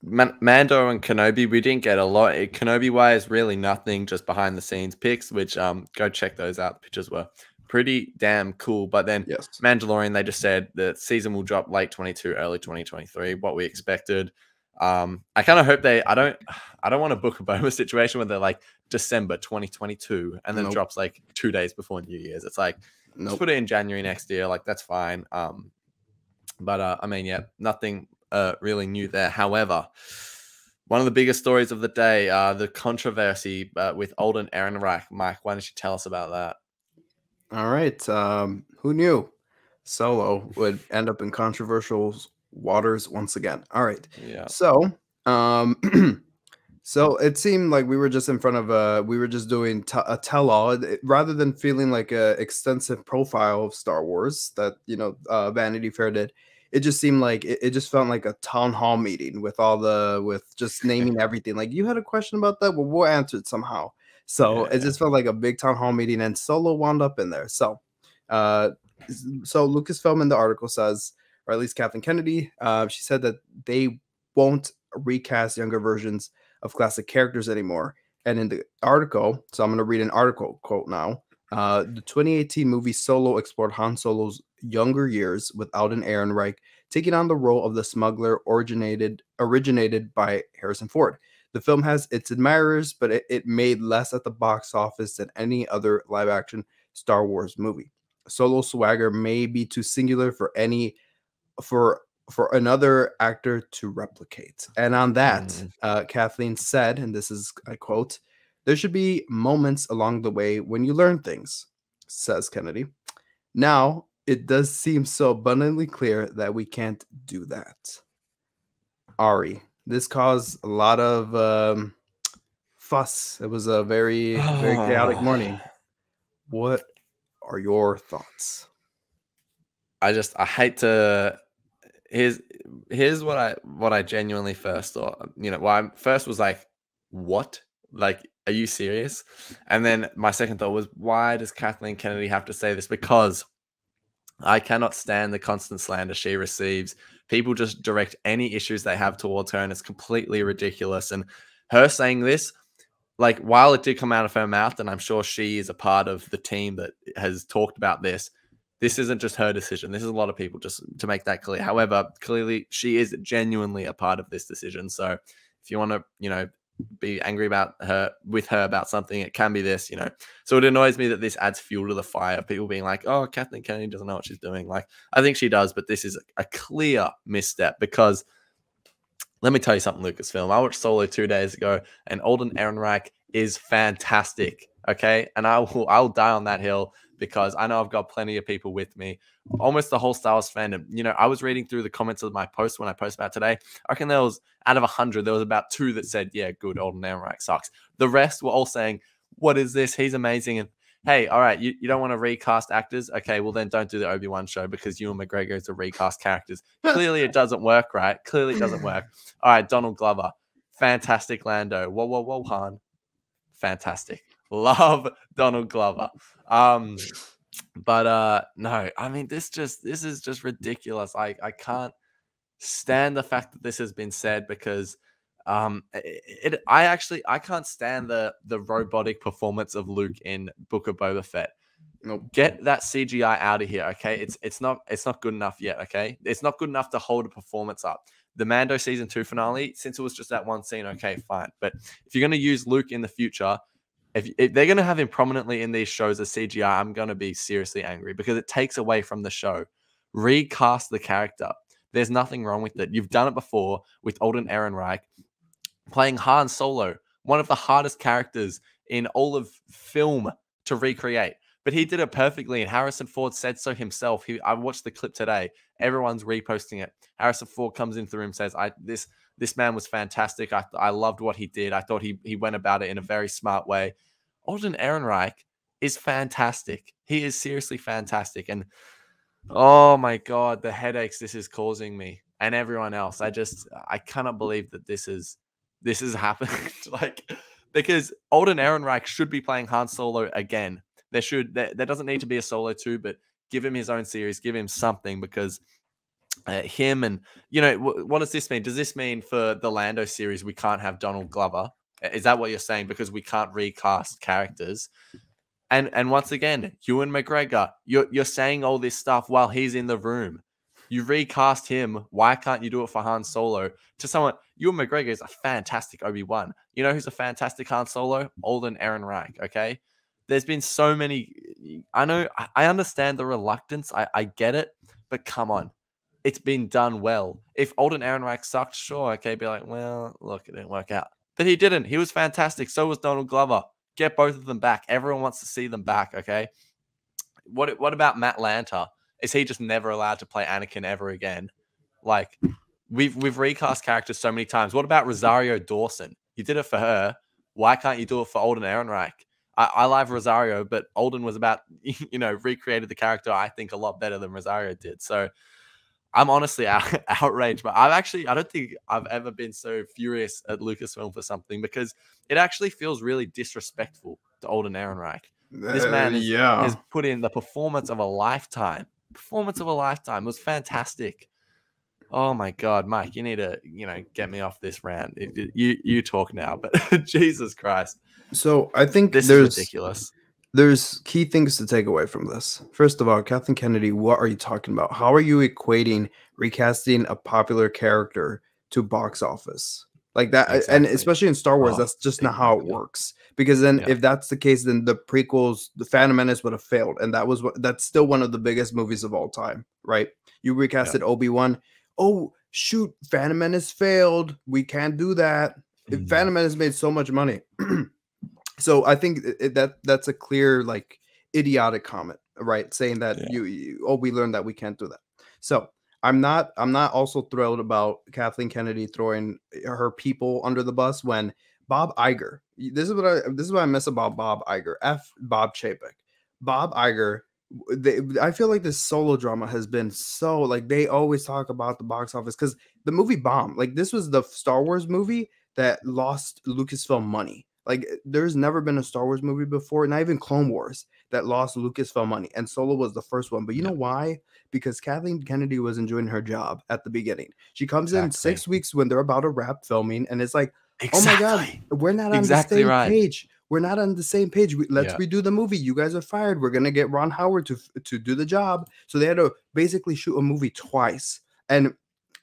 Mando and Kenobi, we didn't get a lot. Kenobi wise, really nothing, just behind the scenes pics, which go check those out. The pictures were pretty damn cool. But then Mandalorian, they just said the season will drop late 22, early 2023, what we expected. I kind of hope I don't want to book a Boba situation where they're like December 2022 and then it drops like 2 days before New Year's. It's like, just put it in January next year. Like, that's fine. But I mean, yeah, nothing really new there. However, one of the biggest stories of the day, the controversy with Alden Ehrenreich. Mike, why don't you tell us about that? All right. Who knew Solo would end up in controversial waters once again? All right. Yeah. So, so it seemed like we were just in front of we were just doing a tell-all rather than feeling like a extensive profile of Star Wars that Vanity Fair did. It just seemed like it just felt like a town hall meeting with just naming everything. Like, you had a question about that, well, we'll answer it somehow. So it just felt like a big town hall meeting, and Solo wound up in there. So, Lucasfilm in the article says, or at least Kathleen Kennedy, she said that they won't recast younger versions of classic characters anymore. And in the article, so I'm going to read an article quote now. The 2018 movie Solo explored Han Solo's younger years, with Alden Ehrenreich taking on the role of the smuggler originated by Harrison Ford. The film has its admirers, but it made less at the box office than any other live-action Star Wars movie. Solo swagger may be too singular for another actor to replicate. And on that, Kathleen said, and this is a quote, "There should be moments along the way when you learn things," says Kennedy. Now, it does seem so abundantly clear that we can't do that. Ari, this caused a lot of fuss. It was a very, very chaotic morning. What are your thoughts? I hate to. Here's what I genuinely first thought. I first was like, what? Like, are you serious? And then my second thought was, why does Kathleen Kennedy have to say this? Because I cannot stand the constant slander she receives. People just direct any issues they have towards her, and it's completely ridiculous. And her saying this, like, while it did come out of her mouth, and I'm sure she is a part of the team that has talked about this, this isn't just her decision. This is a lot of people, just to make that clear. However, clearly she is genuinely a part of this decision. So if you want to, be angry about something, it can be this, So it annoys me that this adds fuel to the fire. People being like, oh, Kathleen Kennedy doesn't know what she's doing. Like, I think she does, but this is a clear misstep, because let me tell you something, Lucasfilm. I watched Solo 2 days ago, and Alden Ehrenreich is fantastic. Okay. And I'll die on that hill, because I know I've got plenty of people with me, almost the whole Star Wars fandom. I was reading through the comments of my post when I posted about today. I reckon there was, out of 100, there was about 2 that said, yeah, good, Alden Ehrenreich sucks. The rest were all saying, what is this? He's amazing. And hey, all right, you don't want to recast actors? Okay, well then don't do the Obi-Wan show, because Ewan McGregor is to recast characters. Clearly it doesn't work, right? Clearly it doesn't work. All right, Donald Glover, fantastic Lando. Whoa, Han. Fantastic. Love Donald Glover. But no, I mean, this is just ridiculous. I can't stand the fact that this has been said, because I can't stand the robotic performance of Luke in Book of Boba Fett. Nope. Get that CGI out of here, okay? It's not good enough yet, okay? It's not good enough to hold a performance up. The Mando season 2 finale, since it was just that one scene, okay, fine. But if you're going to use Luke in the future, if they're going to have him prominently in these shows as CGI, I'm going to be seriously angry because it takes away from the show. Recast the character. There's nothing wrong with it. You've done it before with Alden Ehrenreich playing Han Solo, one of the hardest characters in all of film to recreate. But he did it perfectly, and Harrison Ford said so himself. I watched the clip today. Everyone's reposting it. Harrison Ford comes into the room, says, this man was fantastic. I loved what he did. I thought he went about it in a very smart way. Alden Ehrenreich is fantastic. He is seriously fantastic. And oh my God, the headaches this is causing me and everyone else. I cannot believe that this is happened. Because Alden Ehrenreich should be playing Han Solo again. There doesn't need to be a Solo 2, but give him his own series, give him something, because him and, what does this mean? Does this mean for the Lando series we can't have Donald Glover? Is that what you're saying? Because we can't recast characters? And once again, Ewan McGregor, you're saying all this stuff while he's in the room. You recast him. Why can't you do it for Han Solo? To someone, Ewan McGregor is a fantastic Obi-Wan. You know who's a fantastic Han Solo? Alden Ehrenreich, okay? There's been so many. I know, I understand the reluctance. I get it, but come on. It's been done well. If Alden Ehrenreich sucked, sure, okay, be like, well, look, it didn't work out. But he didn't. He was fantastic. So was Donald Glover. Get both of them back. Everyone wants to see them back, okay? What about Matt Lanter? Is he just never allowed to play Anakin ever again? Like, we've recast characters so many times. What about Rosario Dawson? You did it for her. Why can't you do it for Alden Ehrenreich? I love Rosario, but Alden was about, recreated the character, I think, a lot better than Rosario did. So I'm honestly outraged, but I don't think I've ever been so furious at Lucasfilm for something, because it actually feels really disrespectful to Alden Ehrenreich. This man has put in the performance of a lifetime. Performance of a lifetime. It was fantastic. Oh my God, Mike, you need to, get me off this rant. You talk now, but Jesus Christ. So I think this is ridiculous. There's key things to take away from this. First of all, Kathleen Kennedy, what are you talking about? How are you equating recasting a popular character to box office? Like that, exactly. And especially in Star Wars, that's just not how it works. Because then if that's the case, then the prequels, the Phantom Menace would have failed. And that's still one of the biggest movies of all time, right? You recasted Obi-Wan. Oh, shoot, Phantom Menace failed. We can't do that. Phantom Menace made so much money. So I think that's a clear, idiotic comment, right? Saying that we learned that we can't do that. So I'm not also thrilled about Kathleen Kennedy throwing her people under the bus when Bob Iger. This is what I miss about Bob Iger. F Bob Chapek. Bob Iger. I feel like this Solo drama has been so they always talk about the box office because the movie bombed. This was the Star Wars movie that lost Lucasfilm money. There's never been a Star Wars movie before, not even Clone Wars, that lost Lucasfilm money. And Solo was the first one. But you know why? Because Kathleen Kennedy was enjoying her job at the beginning. She comes in 6 weeks when they're about to wrap filming, and it's like, oh my God, we're not on the same page. We're not on the same page. Let's redo the movie. You guys are fired. We're going to get Ron Howard to do the job. So they had to basically shoot a movie twice. And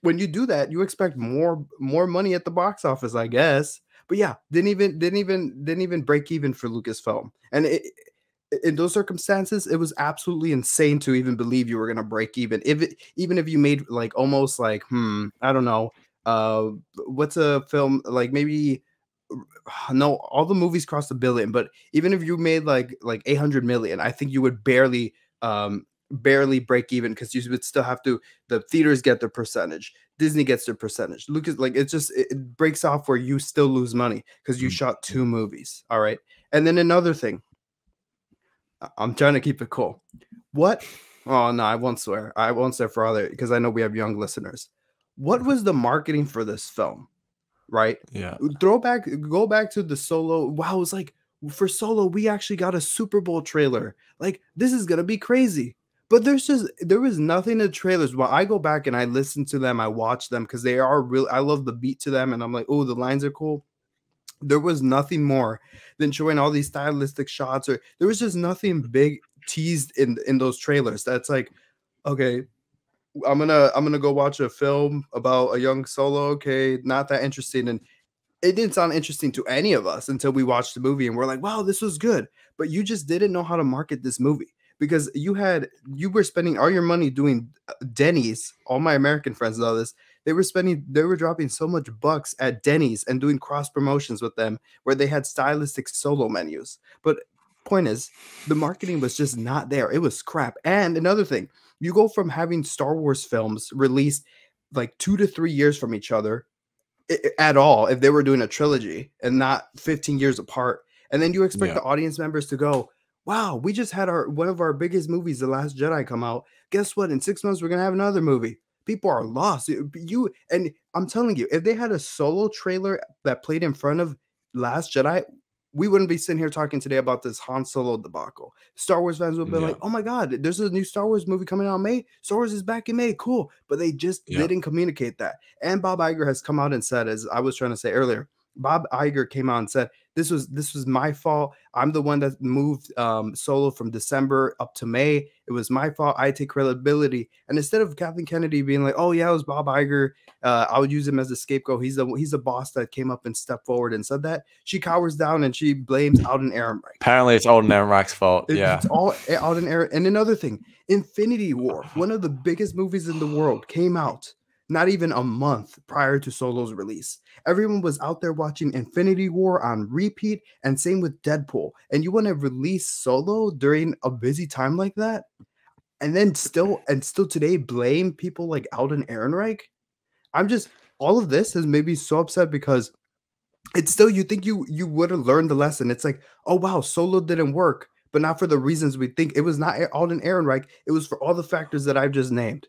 when you do that, you expect more money at the box office, I guess. But yeah, didn't even break even for Lucasfilm. And in those circumstances, it was absolutely insane to even believe you were gonna break even. Even if you made almost I don't know, what's a film maybe. No, all the movies crossed $1 billion, but even if you made like 800 million, I think you would barely break even because you would still have to. The theaters get their percentage. Disney gets their percentage. Lucas, it breaks off where you still lose money because you shot 2 movies. All right. And then another thing, I'm trying to keep it cool. What? Oh no, I won't swear. I won't say for other because I know we have young listeners. What was the marketing for this film? Right? Yeah. Go back to the Solo. Wow, it's for Solo, we actually got a Super Bowl trailer. This is gonna be crazy. But there was nothing in the trailers. While I go back and I listen to them, I watch them because they are real. I love the beat to them, and I'm like, oh, the lines are cool. There was nothing more than showing all these stylistic shots, or there was just nothing big teased in those trailers. That's like, okay, I'm gonna go watch a film about a young Solo. Okay, not that interesting, and it didn't sound interesting to any of us until we watched the movie and we're like, wow, this was good. But you just didn't know how to market this movie because you were spending all your money doing Denny's. All my American friends know this. They were dropping so much bucks at Denny's and doing cross promotions with them where they had stylistic Solo menus. But point is, the marketing was just not there. It was crap. And another thing, you go from having Star Wars films released like 2 to 3 years from each other at all if they were doing a trilogy and not 15 years apart, and then you expect the audience members to go, wow, we just had one of our biggest movies, The Last Jedi, come out. Guess what? In 6 months we're gonna have another movie. People are lost. And I'm telling you, if they had a Solo trailer that played in front of Last Jedi, we wouldn't be sitting here talking today about this Han Solo debacle. Star Wars fans would be like, oh my God, there's a new Star Wars movie coming out in May. Star Wars is back in May. Cool. But they just didn't communicate that. And Bob Iger has come out and said, as I was trying to say earlier, Bob Iger came out and said, this was my fault. I'm the one that moved Solo from December up to May. It was my fault. I take credibility. And instead of Kathleen Kennedy being like, oh yeah, it was Bob Iger, I would use him as a scapegoat. He's a boss that came up and stepped forward and said that. She cowers down and she blames Alden Ehrenreich. Apparently it's Alden Ehrenreich's fault. It's all Alden Ehrenreich. And another thing, Infinity War, one of the biggest movies in the world, came out not even a month prior to Solo's release. Everyone was out there watching Infinity War on repeat, and same with Deadpool. And you want to release Solo during a busy time like that? And then still today blame people like Alden Ehrenreich? All of this has made me so upset because it's still, you think you would have learned the lesson. It's like, oh wow, Solo didn't work, but not for the reasons we think. It was not Alden Ehrenreich. It was for all the factors that I've just named.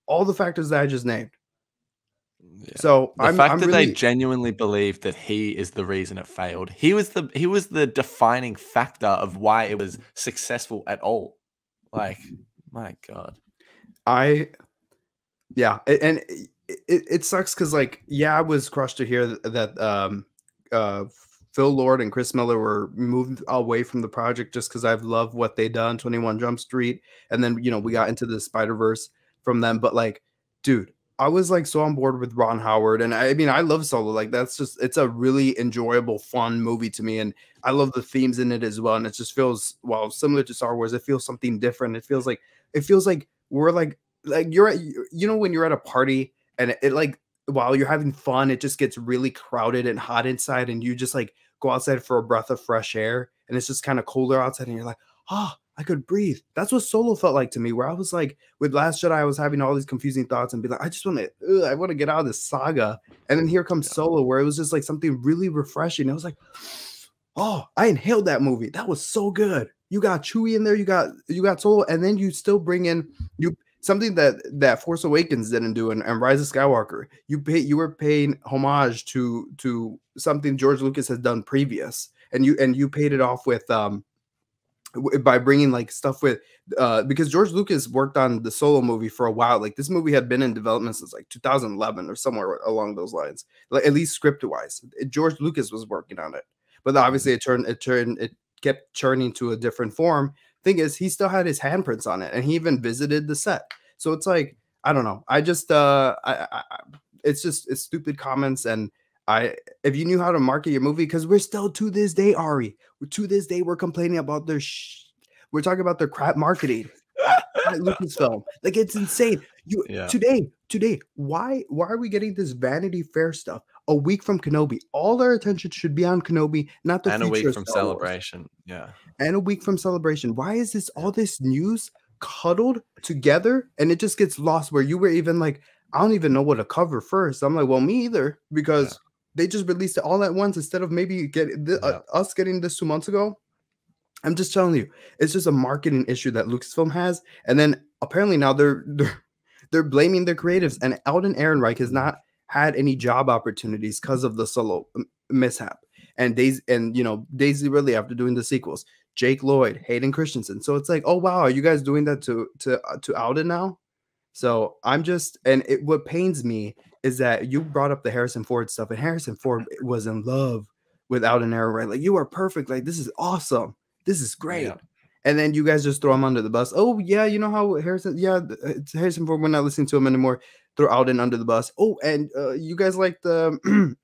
All the factors that I just named. Yeah. So the fact that they genuinely believe that he is the reason it failed. He was the defining factor of why it was successful at all. Like, my God. It sucks because, like, I was crushed to hear that Phil Lord and Chris Miller were moved away from the project just because I've loved what they done, 21 Jump Street, and then we got into the Spider-Verse from them. But like, dude, I was like so on board with Ron Howard, and I mean, I love Solo. Like, it's a really enjoyable, fun movie to me, and I love the themes in it as well. And it just feels, while similar to Star Wars, it feels something different. It feels like we're like you're at, when you're at a party and it like, while you're having fun, it just gets really crowded and hot inside, and you just like go outside for a breath of fresh air, and it's just kind of colder outside, and you're like, oh, I could breathe. That's what Solo felt like to me, where I was like, with Last Jedi, I was having all these confusing thoughts and be like, I want to get out of this saga. And then here comes Solo, where it was just like something really refreshing. I was like, oh, I inhaled that movie. That was so good. You got Chewie in there, you got Solo, and then you still bring in something that Force Awakens didn't do, and Rise of Skywalker. You were paying homage to something George Lucas has done previous, and you paid it off with by bringing like stuff with because George Lucas worked on the Solo movie for a while. Like, this movie had been in development since like 2011 or somewhere along those lines, like, at least script wise. George Lucas was working on it, but obviously it kept churning to a different form. Thing is, he still had his handprints on it, and he even visited the set. So it's like, I don't know. I just it's stupid comments. And if you knew how to market your movie, because we're still to this day, Ari, to this day, we're complaining about we're talking about their crap marketing at Lucasfilm. Like, it's insane. Today, why are we getting this Vanity Fair stuff a week from Kenobi? All our attention should be on Kenobi, not the future. And a week from Celebration. Yeah. And a week from Celebration. Why is this all this news cuddled together, and it just gets lost, where you were even like, I don't even know what to cover first. I'm like, well, me either, because they just released it all at once instead of maybe us getting this 2 months ago. I'm just telling you, it's just a marketing issue that Lucasfilm has. And then apparently now they're blaming their creatives, and Alden Ehrenreich has not had any job opportunities because of the Solo mishap. And Daisy Ridley, after doing the sequels, Jake Lloyd, Hayden Christensen. So it's like, oh wow, are you guys doing that to Alden now? So I'm just, and what pains me is that you brought up the Harrison Ford stuff, and Harrison Ford was in love with Alden Ehrenreich. Like, you are perfect. Like, this is awesome. This is great. Yeah. And then you guys just throw him under the bus. Oh yeah, you know how Harrison? Yeah, it's Harrison Ford. We're not listening to him anymore. Throw Alden under the bus. Oh, and you guys like the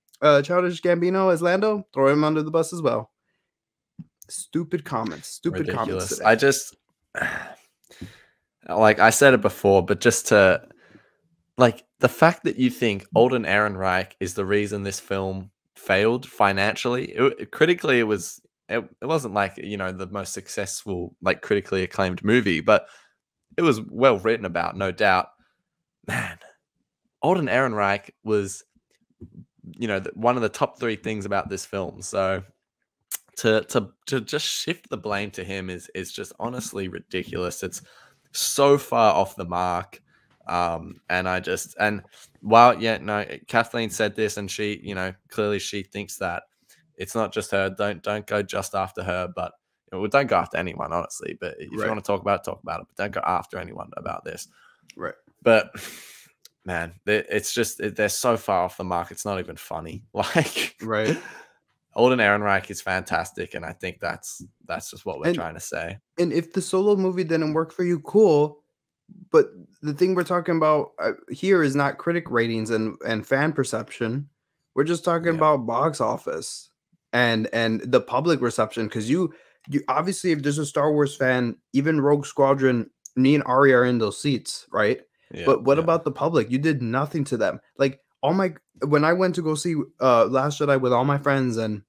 Childish Gambino as Lando? Throw him under the bus as well. Stupid comments. Stupid Ridiculous. comments. Today. I just like I said it before, but just to like the fact that you think Alden Ehrenreich is the reason this film failed financially. Critically, it wasn't like, you know, the most successful, like critically acclaimed movie, but it was well written about, no doubt. Man, Alden Ehrenreich was, you know, one of the top 3 things about this film. So to just shift the blame to him is just honestly ridiculous. It's so far off the mark. And while, yeah, no, Kathleen said this, and she, you know, clearly she thinks that it's not just her. Don't go just after her, but you know, don't go after anyone, honestly. But if you want to talk about it, but don't go after anyone about this. Right. But man, it's just, they're so far off the mark. It's not even funny. Like, right. Alden Ehrenreich is fantastic, and I think that's just what we're trying to say. And if the Solo movie didn't work for you, cool. But the thing we're talking about here is not critic ratings and fan perception. We're just talking about box office and the public reception. Because you obviously, if there's a Star Wars fan, even Rogue Squadron, me and Ari are in those seats, right? Yeah, but what about the public? You did nothing to them. Like when I went to go see Last Jedi with all my friends and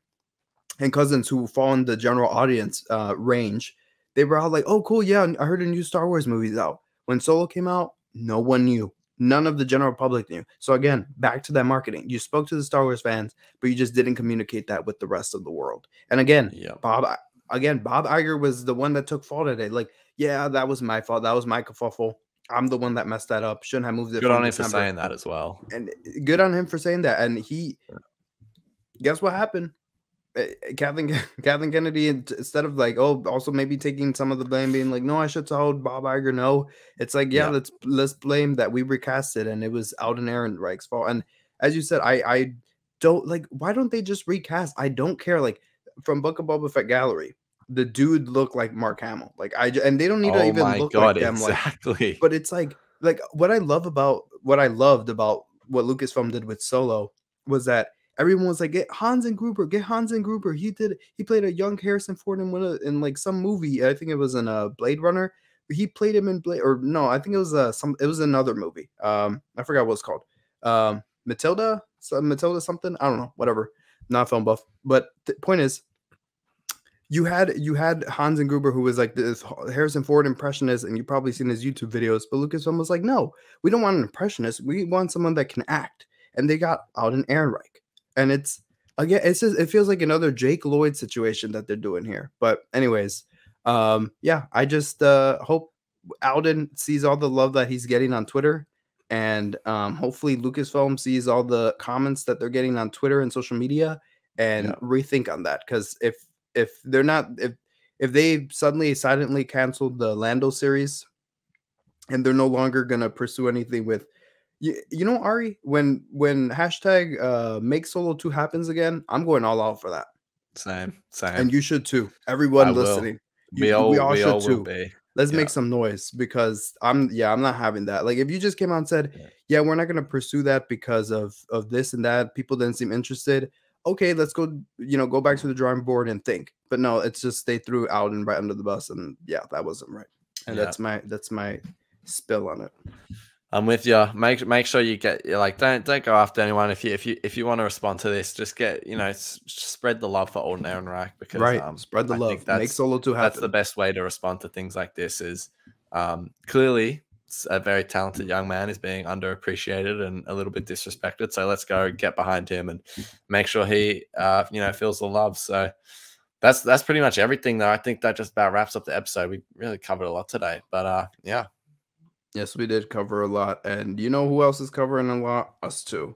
cousins who fall in the general audience range, they were all like, "Oh, cool, yeah, I heard a new Star Wars movie's out." When Solo came out, no one knew. None of the general public knew. So again, back to that marketing. You spoke to the Star Wars fans, but you just didn't communicate that with the rest of the world. And again, Bob Iger was the one that took fault at it. Like, yeah, that was my fault. That was my kerfuffle. I'm the one that messed that up. Shouldn't have moved it. Good on him for saying that as well. And good on him for saying that. And guess what happened? Kathleen Kennedy, instead of like, oh, also maybe taking some of the blame, being like, no, I should tell Bob Iger no. It's like, let's blame that we recast it and it was Alden Ehrenreich's fault. And as you said, I don't like, why don't they just recast? I don't care. Like from Book of Boba Fett Gallery, the dude looked like Mark Hamill. Like and they don't need to even look like them. Exactly. But it's like what I loved about what Lucasfilm did with Solo was that everyone was like, get Hans and Gruber. He played a young Harrison Ford in like some movie. I think it was in a Blade Runner. He played him in Blade, or no, I think it was another movie. I forgot what it's called. Matilda something. I don't know, whatever. Not film buff. But the point is, you had Hans and Gruber, who was like this Harrison Ford impressionist, and you've probably seen his YouTube videos, but Lucasfilm was like, no, we don't want an impressionist. We want someone that can act. And they got Alden Ehrenreich. And it's just, it feels like another Jake Lloyd situation that they're doing here. But anyways, I just hope Alden sees all the love that he's getting on Twitter, and hopefully Lucasfilm sees all the comments that they're getting on Twitter and social media and rethink on that. Because if they suddenly silently canceled the Lando series and they're no longer gonna pursue anything with, you know, Ari, when hashtag make Solo 2 happens again, I'm going all out for that. Same. And you should too. Everyone listening. We all should too. Let's make some noise, because I'm not having that. Like, if you just came out and said, we're not going to pursue that because of this and that, people didn't seem interested. Okay, let's go back to the drawing board and think. But no, it's just they threw Alden right under the bus, and that wasn't right. And that's my spill on it. I'm with you. Make sure you get, like, don't go after anyone. If you want to respond to this, just get, spread the love for Alden Ehrenreich, because spread the love. Make Solo 2 happen. That's the best way to respond to things like this. Is clearly a very talented young man is being underappreciated and a little bit disrespected. So let's go get behind him and make sure he feels the love. So that's pretty much everything, though. I think that just about wraps up the episode. We really covered a lot today, but Yes, we did cover a lot. And you know who else is covering a lot? Us too.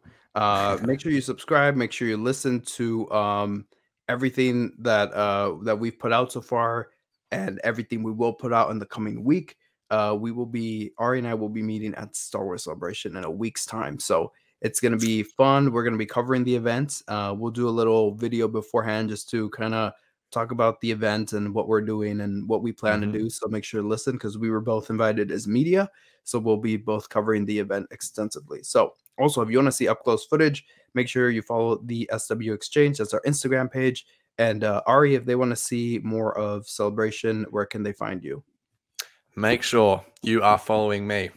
Make sure you subscribe. Make sure you listen to everything that we've put out so far. and everything we will put out in the coming week. Ari and I will be meeting at Star Wars Celebration in a week's time. So it's going to be fun. We're going to be covering the event. We'll do a little video beforehand just to kind of talk about the event and what we're doing and what we plan to do. So make sure to listen, because we were both invited as media. So we'll be both covering the event extensively. So also, if you want to see up close footage, make sure you follow the SW Exchange. That's our Instagram page. And Ari, if they want to see more of Celebration, where can they find you? Make sure you are following me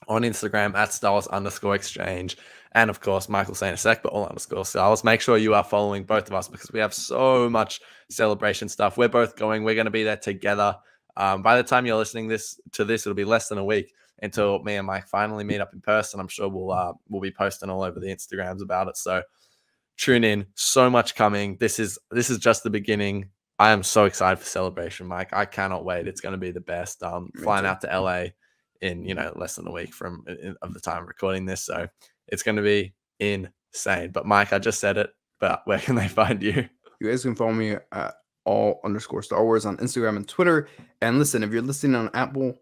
on Instagram at @Stars_exchange. And of course, Michael saying a sec, but all _stars. Make sure you are following both of us, because we have so much Celebration stuff. We're both going. We're going to be there together. By the time you're listening to this, it'll be less than a week until me and Mike finally meet up in person. I'm sure we'll be posting all over the Instagrams about it. So tune in. So much coming. This is just the beginning. I am so excited for Celebration, Mike. I cannot wait. It's going to be the best. Flying out to LA in less than a week of the time of recording this. So it's going to be insane. But Mike, I just said it. But where can they find you? You guys can follow me at all_Star Wars on Instagram and Twitter. And listen, if you're listening on Apple,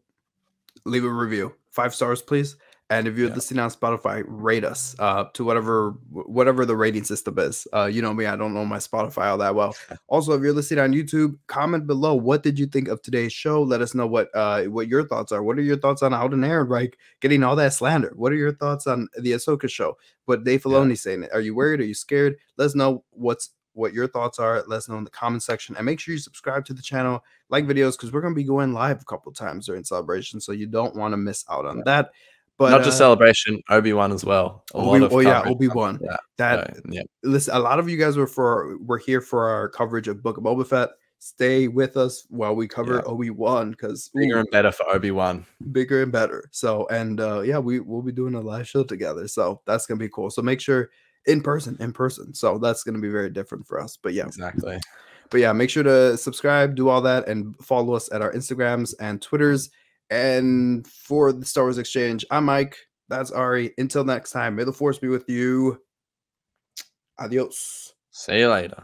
leave a review. 5 stars, please. And if you're listening on Spotify, rate us to whatever the rating system is. You know me, I don't know my Spotify all that well. Also, if you're listening on YouTube, comment below. What did you think of today's show? Let us know what your thoughts are. What are your thoughts on Alden Ehrenreich getting all that slander? What are your thoughts on the Ahsoka show? What Dave Filoni's saying? Are you worried? Are you scared? Let us know what your thoughts are. Let us know in the comment section, and make sure you subscribe to the channel, like videos, because we're going to be going live a couple times during Celebration, so you don't want to miss out on that. But not just Celebration, Obi-Wan as well. Obi-Wan. Listen, a lot of you guys were here for our coverage of Book of Boba Fett. Stay with us while we cover Obi-Wan, because bigger and better for Obi-Wan. Bigger and better. So, and we'll be doing a live show together. So that's gonna be cool. So make sure in person. So that's gonna be very different for us. But yeah, exactly. But yeah, make sure to subscribe, do all that, and follow us at our Instagrams and Twitters. And for the Star Wars Exchange, I'm Mike. That's Ari. Until next time, may the Force be with you. Adios. See you later.